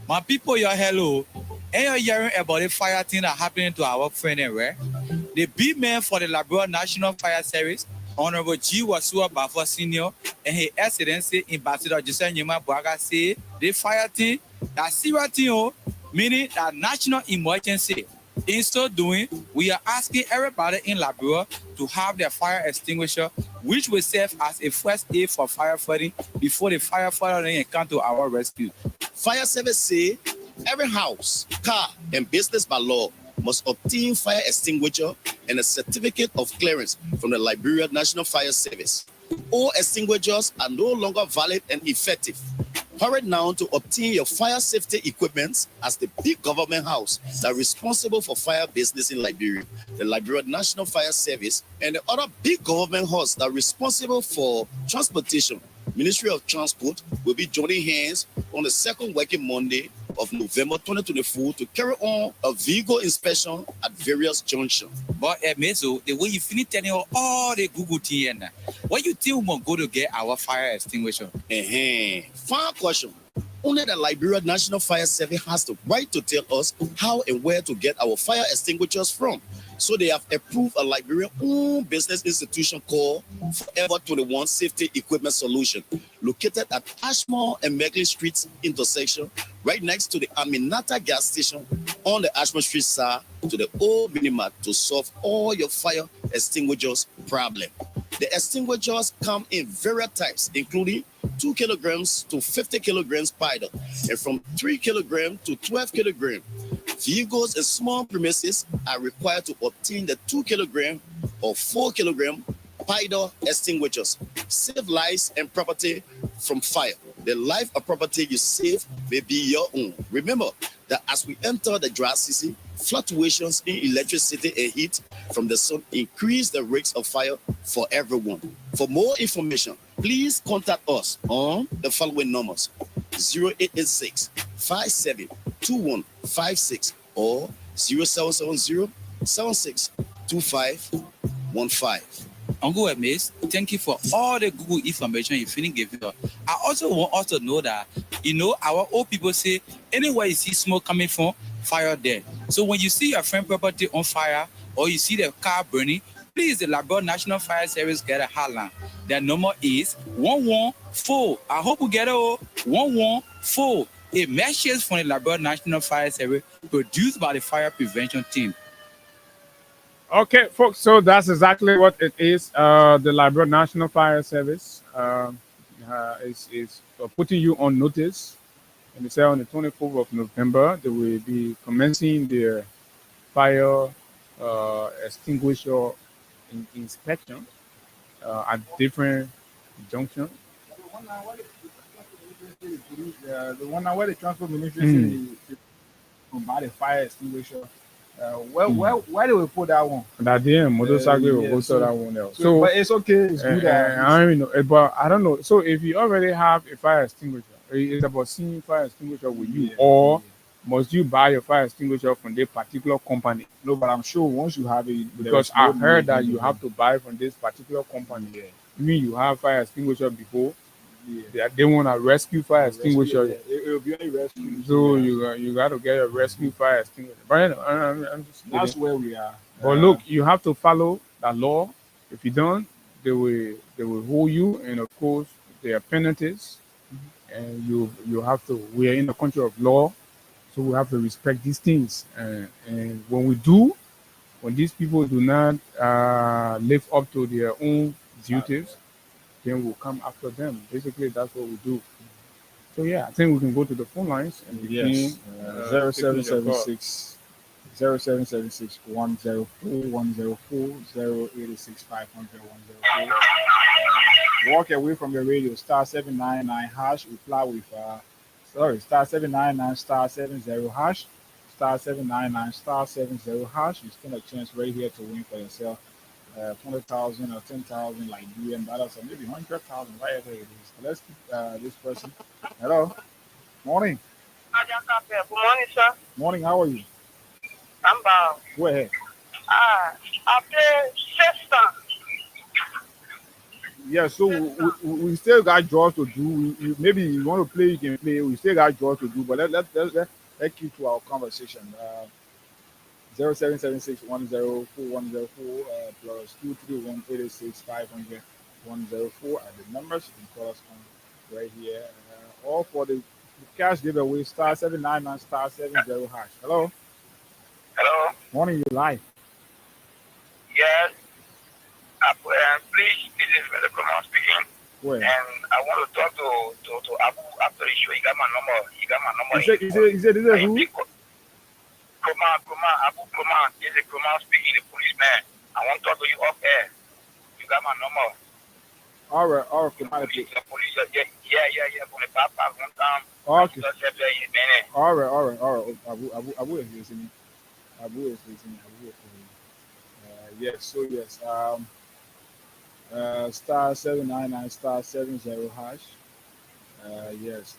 My people, you're hello. And you're hearing about the fire thing that happening to our friend, right? The big man for the Liberia National Fire Service, Honorable G. Wasua Bafo Senior, and his Excellency Ambassador Jose Nyima Bwaga say the fire thing, that serious thing, meaning that national emergency. In so doing, we are asking everybody in Liberia to have their fire extinguisher which will serve as a first aid for firefighting before the firefighter then come to our rescue. Fire service say every house, car, and business by law must obtain fire extinguisher and a certificate of clearance from the Liberia National Fire Service. All extinguishers are no longer valid and effective. Hurry now to obtain your fire safety equipment as the big government house that is responsible for fire business in Liberia, the Liberia National Fire Service, and the other big government house that are responsible for transportation. Ministry of Transport will be joining hands on the second working Monday of November 2024 to carry on a vehicle inspection at various junctions. But Meso, the way you finish telling you all the Google TN, what you think we must go to get our fire extinguisher? Fine question. Only the Liberia National Fire Service has the right to tell us how and where to get our fire extinguishers from. So they have approved a Liberian own business institution called Forever 21 Safety Equipment Solution, located at Ashmore and Meglin Streets intersection, right next to the Aminata gas station on the Ashmore Street side to the old Minimart to solve all your fire extinguishers problem. The extinguishers come in various types, including 2 kilograms to 50 kilograms powder, and from 3 kilograms to 12 kilograms. Vehicles and small premises are required to obtain the 2 kilogram or 4 kilogram powder extinguishers. Save lives and property from fire. The life of property you save may be your own. Remember that as we enter the dry season, fluctuations in electricity and heat from the sun increase the risks of fire for everyone. For more information, please contact us on the following numbers: 0886 572156 or 0770 762515. Uncle Emiss, thank you for all the Google information you finished giving us. I also want us to know that, our old people say, anywhere you see smoke coming from, fire there. So when you see your friend property on fire or you see the car burning, please, the Liberia National Fire Service get a hotline. Their number is 114. I hope we get it. 114. A message from the Liberia National Fire Service produced by the fire prevention team. Okay, folks, so that's exactly what it is. The Liberia National Fire Service is putting you on notice. And they say on the 24th of November, they will be commencing their fire extinguisher inspection at different junctions. The one where the transport ministry say they buy the fire extinguisher. Where do we put that one? That damn motorcycle will go to that one else. So, but it's okay. It's good. I don't know, but I don't know. So, if you already have a fire extinguisher, it's about seeing fire extinguisher with you, or must you buy your fire extinguisher from this particular company? No, but I'm sure once you have it, because I heard that you have to buy from this particular company. Yeah. You mean you have fire extinguisher before? Yeah. They want a rescue fire extinguisher. It will be a rescue. So you got to get a rescue fire extinguisher. But I'm just kidding. That's where we are. But look, you have to follow the law. If you don't, they will hold you, and of course there are penalties. And you have to. We are in a country of law, so we have to respect these things. And when these people do not live up to their own duties, then we'll come after them. Basically, that's what we do. So yeah, I think we can go to the phone lines and begin. 0776 104 086 500 104. Walk away from your radio. Star 799 hash. Reply with star 799 star 70 hash. Star 799 star 70 hash. You stand a chance right here to win for yourself 20,000 or 10,000 Liberian dollars, or maybe 100,000, whatever it is. Let's keep this person. Hello. Morning. Good morning, sir. Morning. How are you? I'm Bob. Go ahead. I play sister. Yeah, so we still got draws to do. Maybe you want to play, you can play. We still got draws to do, but let's keep to our conversation. 0776 104 104 plus 231 86 500 104 are the numbers. You can call us on right here. All for the cash giveaway, star 799 star 70 hash. Hello. Hello. Morning, you live. Yes. Please is Mr. Kumar speaking. Where? And I want to talk to Abu after the show. He got my number. He said this is who? Kumar, Abu Kumar. This is Kumar speaking, the policeman. I want to talk to you off air. You got my number. All right, Kumar. Police, yeah. From the papa, one time. Okay. Man. All right. Abu is listening. Yes. So yes. Star 799 star 70 hash. Yes.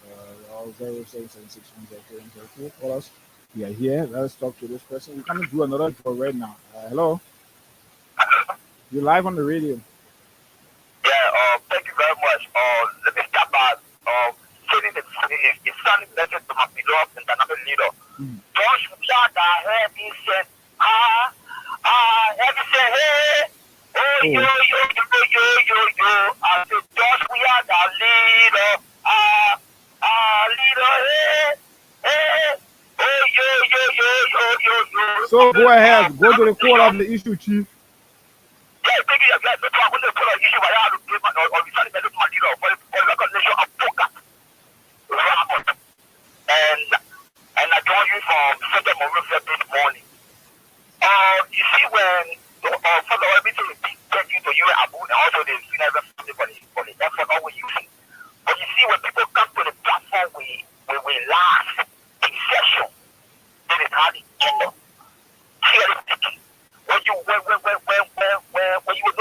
All 0776104. Call us. We are here. Let's talk to this person. We're coming to do another draw right now. Hello. You're live on the radio. Yeah. Thank you very much. Let me start by sending the sounding message to my beloved international leader. Josh Mujada had me said, had me said, hey, yo. I said, Josh, we are the leader. Leader, hey, yo. So go ahead, go to the core of the issue, Chief. Yeah, thank you. Yeah, that's why I want to put an issue where I have to give my leader for the recognition of poker. And I joined you from Central Monrovia this morning. You see, when for the everything thank you to you and Abu and also the funeral family for the effort that we're using. But you see, when people come to the platform, we laugh in session. That is how they end up. Seriously, when you were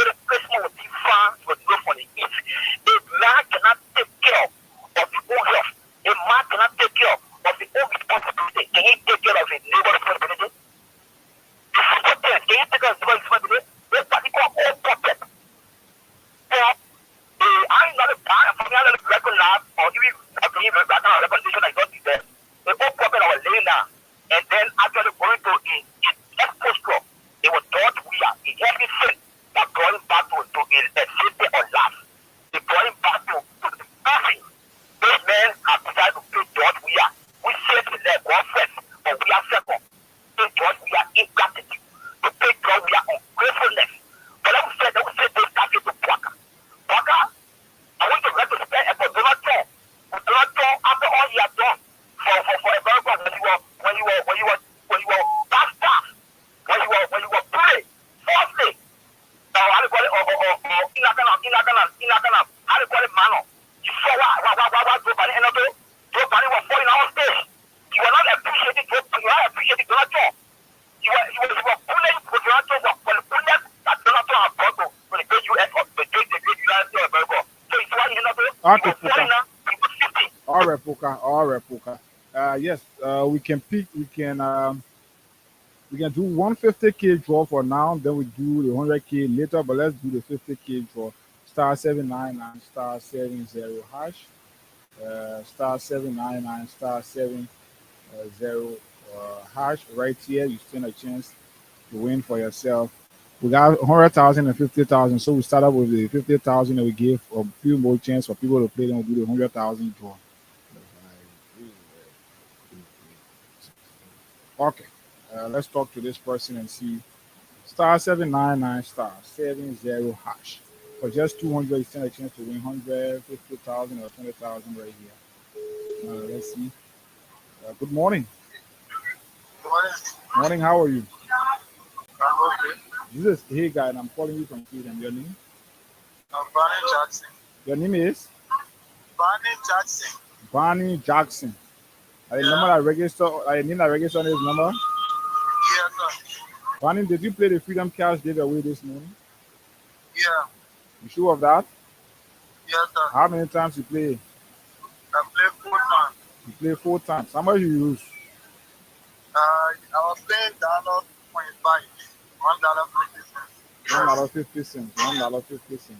the Christmas with the fans, with no for the east, a man cannot take care of his own health. A man cannot take care of his own responsibility. Can he take care of his neighbor's responsibility? Can he take care of his neighbor's responsibility? That's what they call all puppet. I'm not a guy from the other record lab or even recognition I got there. The all puppet was laying down and then actually going to his next posture. It was George Weah. He had me say that brought him back to a safety or laugh. They brought him back to the movie. Those men have decided to pay George Weah. We saved his leg one first, but we are second. Pay George Weah ingratitude. To pay George Weah ungratefulness. But let me say this target to Baka. Baka, I want to retrospect for Donald Trump. Donald Trump, after all he has done for America when you were bastard, when you were prey, falsely. Now how do you call it? Inakana. How do you call it, Mano? You saw what Joe Biden ended up. Joe Biden was falling on stage. You were not appreciating Donald Trump. You were bullying Donald Trump for the bullet that Donald Trump has brought to the great U.S. or the great United States of America. So you see what he ended up. Okay, Puka. All right, Puka. Yes, we can pick. We can do 150K draw for now. Then we do the 100K later. But let's do the 50K draw. Star 799 star 70 hash. Star 799 star 70 hash. Right here, you stand a chance to win for yourself. We got 100,000 and 50,000. So we start up with the 50,000 and we give a few more chance for people to play. Then we'll do the 100,000 draw. Okay, let's talk to this person and see. Star 799 star 70 hash. For just 200, you stand a chance to win 150,000 or 20,000 right here. Let's see. Good morning. Morning. How are you? This is Hey Guy, and I'm calling you from Sweden. Your name? Barney Jackson. Your name is? Barney Jackson. Barney Jackson. I remember I register. I need to register on his number. Yes, sir. Barney, did you play the Freedom Cash giveaway this morning? Yeah. You sure of that? Yes, sir. How many times you play? I played 4 times. You play 4 times. How much you use? I was paying $1.25. $1.50. $1.50.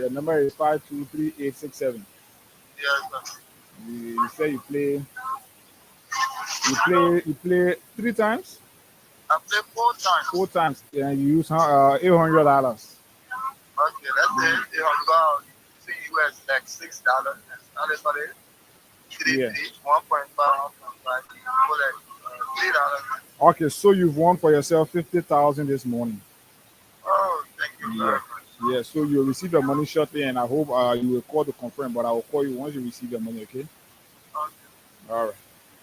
Your number is 523-867. Yes, sir. You say you play 3 times? I played 4 times. 4 times. And you use $800. Okay, that's it. $800. See, US like $6. That's for it. 3 each, 1.5, 1.5. $3. Okay, so you've won for yourself 50,000 this morning. Oh, thank you very much. Yeah, so you'll receive your money shortly, and I hope you will call to confirm, but I will call you once you receive your money, okay? All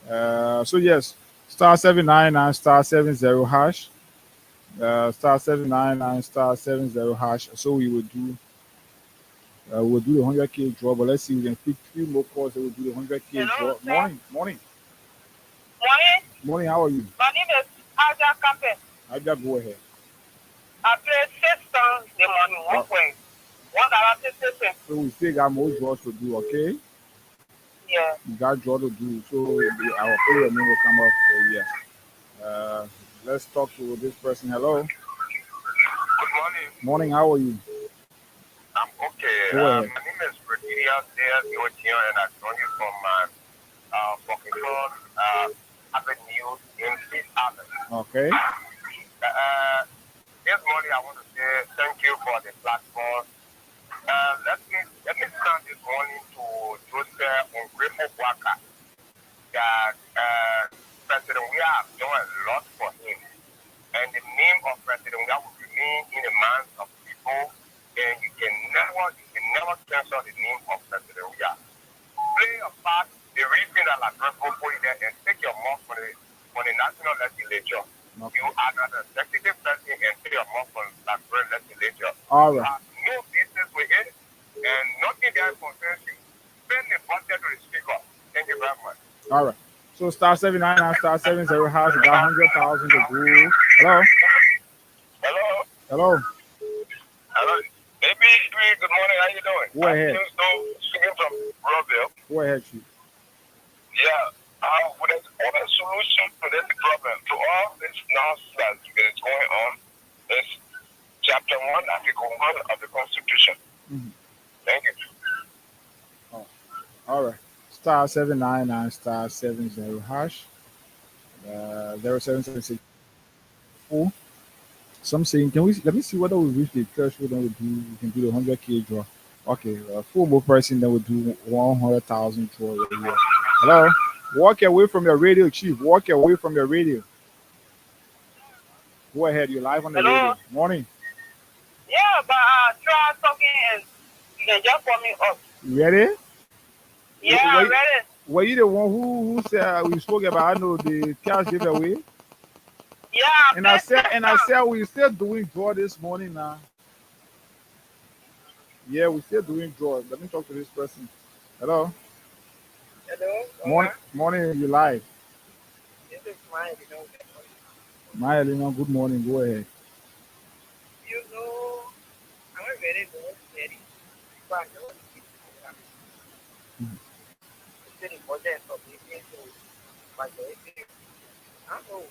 right. So yes, star 799 star 70 hash. Star 799 star 70 hash. So we'll do the 100K draw, but let's see, we can pick 3 more calls that will do the 100K Hello, draw. sir. Morning. Morning. Morning, how are you? My name is Aja Kape. I just go ahead. I play 6 songs the morning, Oh. 1.1. So we still got more draws to do, okay? Yeah. We got draw to do, so our player name will come up. Yes. Let's talk to this person. Hello. Good morning. Morning, how are you? I'm okay. Go ahead. My name is Virginia Dale Yotian, and I'm joining from Buckingham Avenue in East Island. Okay. This morning, I want to say thank you for the platform. Let me start this morning to Joseph Ungwemo Waka that President we have done a lot for him. And the name of President Weah will remain in the minds of people, and you can never cancel the name of President Weah. Play a part, the reason that I go for you there and take your mark for the national legislature. Okay. You are an executive person and take your mark for the legislature. All You right. have no business with it, and nothing there concerns you. Send the budget to the speaker. Thank you very much. All right. So star 799 star 70 hash. We got 100,000 to do. Hello. Hello. Hello. Hello. Baby, good morning. How you doing? Go ahead. I'm speaking from Rockville. Go ahead, Chief. Yeah. What is a solution to this problem? To all this nonsense that is going on is Chapter 1, Article 1 of the Constitution. Mhm. Thank you. Oh. All right. Star 799 star 70 hash. 0776. Some saying, let me see whether we reach the threshold, then we can do the 100K draw. Okay, 4 more person, then we'll do 100,000 draw right here. Hello. Walk away from your radio, Chief. Walk away from your radio. Go ahead. You're live on the Hello? radio. Morning. Yeah, but try something and you can just call me up. You ready? Yeah, I'm ready. Were you the one who said we spoke about? I know the cash giveaway. Yeah, And I said we're still doing draw this morning now. Yeah, we're still doing draw. Let me talk to this person. Hello. Hello. Morning. You live. This is mine. Maya Lino, good morning. Go ahead. You know, I'm very ready. But I know it's important for me to my I know.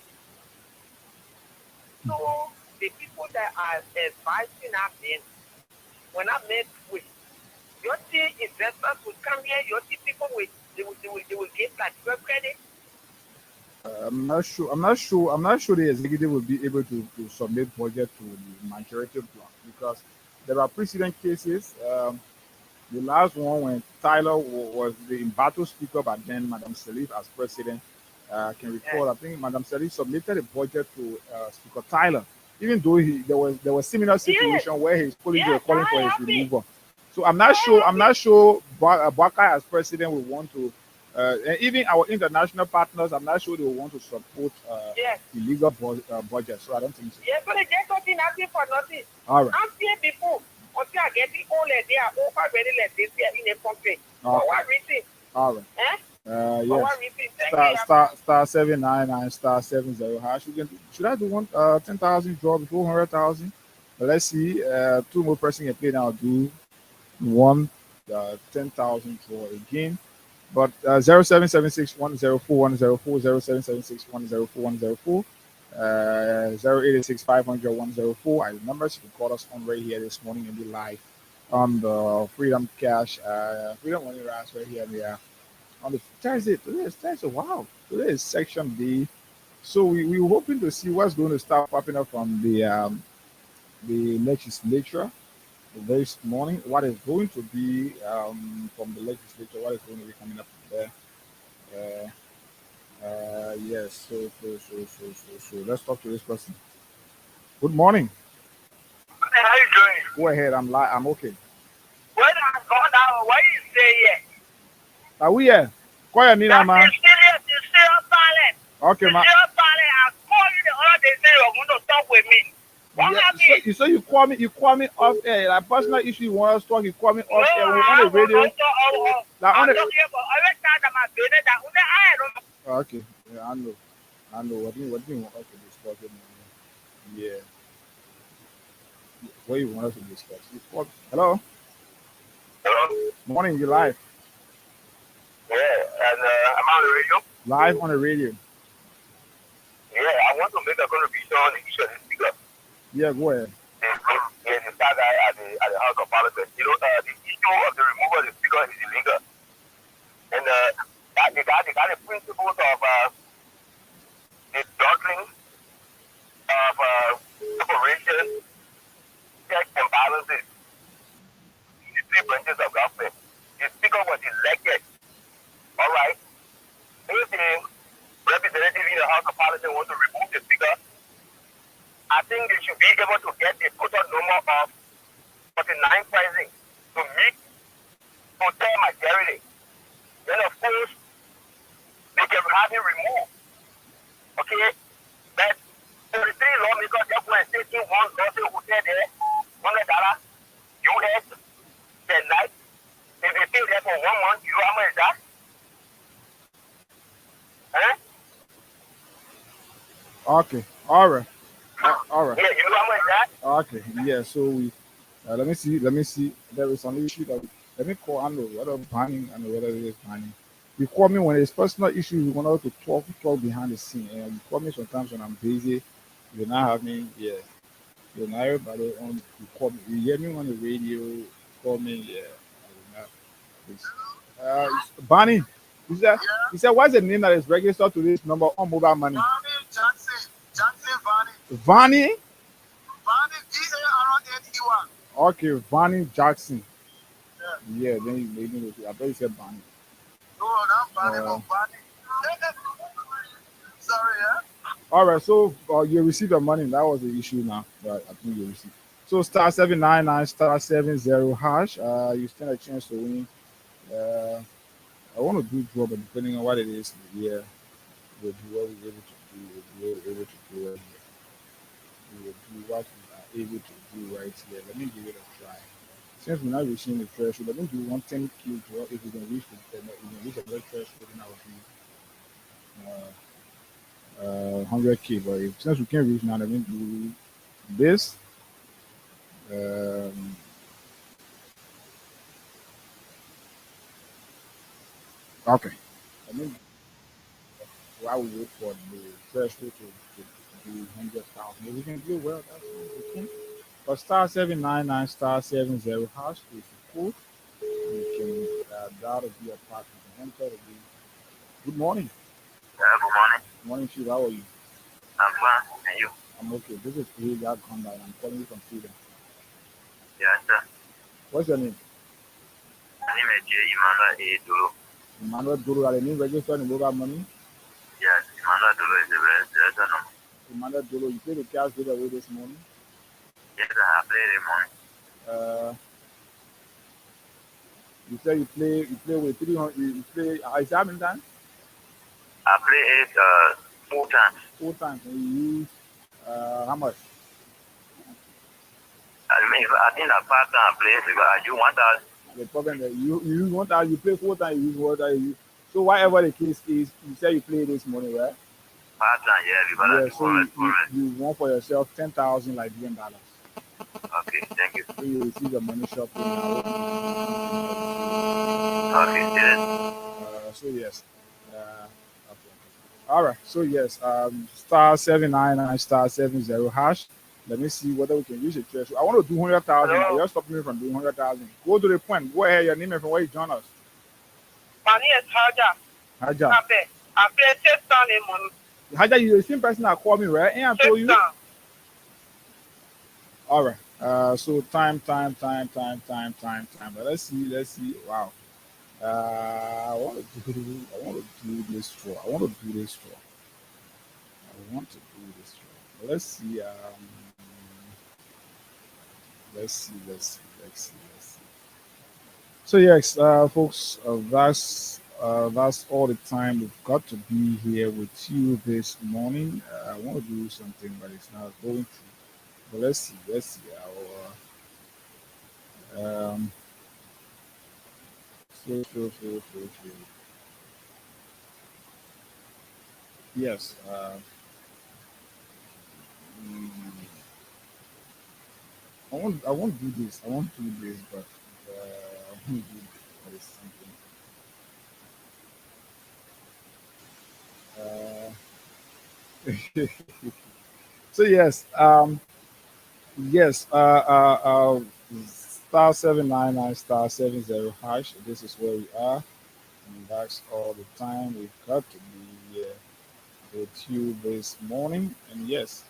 So the people that are advising us in, when I met with your team investors will come here, your team people they will get like 12 credit. I'm not sure the executive will be able to submit budget to the majority block because there are precedent cases. The last one when Tyler was the embattled speaker, but then Madam Salif as president. I can recall. I think Madam Salif submitted a budget to Speaker Tyler, even though there was similar situation where his colleagues were calling for his removal. So I'm not sure Baka as president will want to. And even our international partners, I'm not sure they will want to support illegal budget. So I don't think so. Yes, but they get something nothing for nothing. All right. I'm here before. Until I get the only they are over very less this year in a country. For what reason? All right. Eh? Yes. For what reason? Star 799 star 70 hash. Should I do 10,000 draw before 100,000? Let's see. 2 more person can play now. Do 10,000 draw again. But 0776 104 104 0776 104 104 0886 500 104 are the numbers. You can call us on right here this morning and be live on the Freedom Cash, Freedom Money Rise right here. Yeah, on the Thursday. Wow, today is Section D. So we were hoping to see what's going to start popping up from the legislature this morning. What is going to be from the legislature? What is going to be coming up from there? Yes. So let's talk to this person. Good morning. How you doing? Go ahead. I'm okay. When I'm gone now, what you say here? Are we here? Call your Nina, That man. is serious, it's still silent. Okay, It's man. still silent. I call you the other day, say you're going to talk with me. What Yeah, happened? so you call me off air. Like personal issue you want us to talk, you call me No, off air. We're I on the will radio. not talk. Like on I'm the talking about every time that my baby that only I don't Oh, okay. Yeah, I know. What do you want us to discuss? Yeah. What you want us to discuss? Hello? Morning, you live. Yeah, and I'm on the radio. Live on the radio. Yeah, I want to make a contribution on the issue of the speaker. Yeah, go ahead. The star guy at the House of Parliament. You know, the issue of the removal of the speaker is illegal. And they got the principles of the doctrine of separation, checks and balances in the three branches of government. The speaker was elected. All right. If the representative in the House of Parliament want to remove the speaker, I think they should be able to get the total number of 49 present to meet total majority. Then of course they can have it removed. Okay? But 33 lawmakers just went taking one lawsuit who said there, $100 US per night. If they stay there for 1 month, you know how much is that? Huh? Okay. All right. All right. Yeah, you know how much is that? Okay. Yeah. So we let me see. There is an issue that let me call. I know whether banning. I know whether it is banning. You call me when it's personal issue. You want us to talk behind the scene. And you call me sometimes when I'm busy. You're not having. Yeah. You're not everybody on. You call me. You hear me on the radio. You call me. Yeah. I will not. Bonnie, he said, what's the name that is registered to this number on mobile money? Vani Jackson. Jackson Vani. Vani? Vani, V-A-R-N-E-Y. Okay, Vani Jackson. Yeah, then you made me. I thought you said Bonnie. No, not Vani, but Vani. Sorry, yeah? All right, so you received your money. That was the issue now. But I think you received. So star 799 star 70 hash. You stand a chance to win. I want to do draw, but depending on what it is, yeah, we'll do what we're able to do. We'll be able to do right here. We will do what we are able to do right here. Let me give it a try. Since we're not reaching the threshold, let me do 110Q draw. If we can reach the threshold, then I will do 100K. But since we can't reach now, let me do this. Okay. I mean, while we wait for the threshold to do 100,000, if we can do well, that's fine. We can. But star 799 star 70 hash is the code. You can that'll be a part of the enter. Good morning. Yeah, good morning. Morning, Chief. How are you? I'm fine. And you? I'm okay. This is Hilda Conrad. I'm calling you from Sweden. Yes, sir. What's your name? My name is J. Emmanuel A. Dolo. Emmanuel Dolo. Are the name registered in mobile money? Yes, Emmanuel Dolo is the registered number. Emmanuel Dolo, you played the cash giveaway this morning? Yes, I played the morning. You say you play with 300. You play. Is that how many times? I play it 4 times. 4 times. And you use how much? I mean, I think that 5 times I play because I do 1,000. The problem that you use 1,000. You play 4 times. You use 1,000. So whatever the case is, you say you play this morning, right? 5 times, yeah. Because So you want for yourself 10,000 Liberian dollars. Okay, thank you. So you receive your money shop. Okay, yes. So yes. Okay. All right. So yes. Star 799 star 70 hash. Let me see whether we can reach the threshold. I want to do 100,000. You're stopping me from doing 100,000. Go to the point. Go ahead. Your name and from where you join us. My name is Haja. Haja. I play Tristan in money. Haja, you're the same person that called me, right? And I told you. All right. So time. But let's see. Wow. I want to do this for. Let's see. Let's see. So yes, folks, that's all the time we've got to be here with you this morning. I want to do something, but it's not going to. But let's see. So. Yes. Mm, I won't do this. I won't do this, but I won't do this. Something. So yes. Yes. Star 799 star 70#. This is where we are, and that's all the time we've got to be here with you this morning. And yes,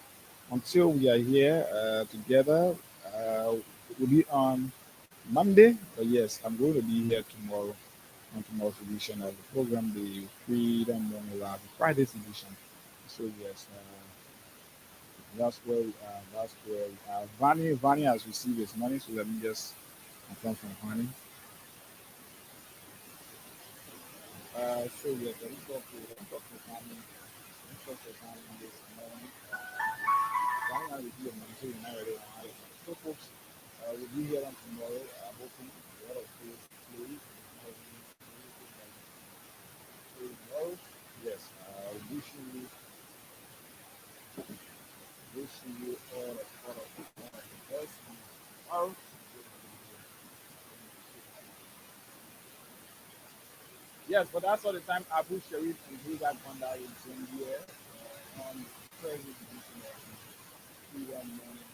until we are here together, we'll be on Monday. But yes, I'm going to be here tomorrow on tomorrow's edition of the program, the Freedom Morning Live, Friday's edition. So yes, that's where we are. That's where we are. Vani has received his money, so let me just confirm from Vani. So yes, let me talk to Vani. Let me talk to Vani this morning. Vani has received his money, so you're not ready on it. So folks, we'll be here on tomorrow. I'm hoping a lot of things play. Tomorrow, yes, wishing you all of the best tomorrow. Yes, but that's all the time Abu Sharif and Huda Gonda will bring here on Thursday edition of Freedom Morning.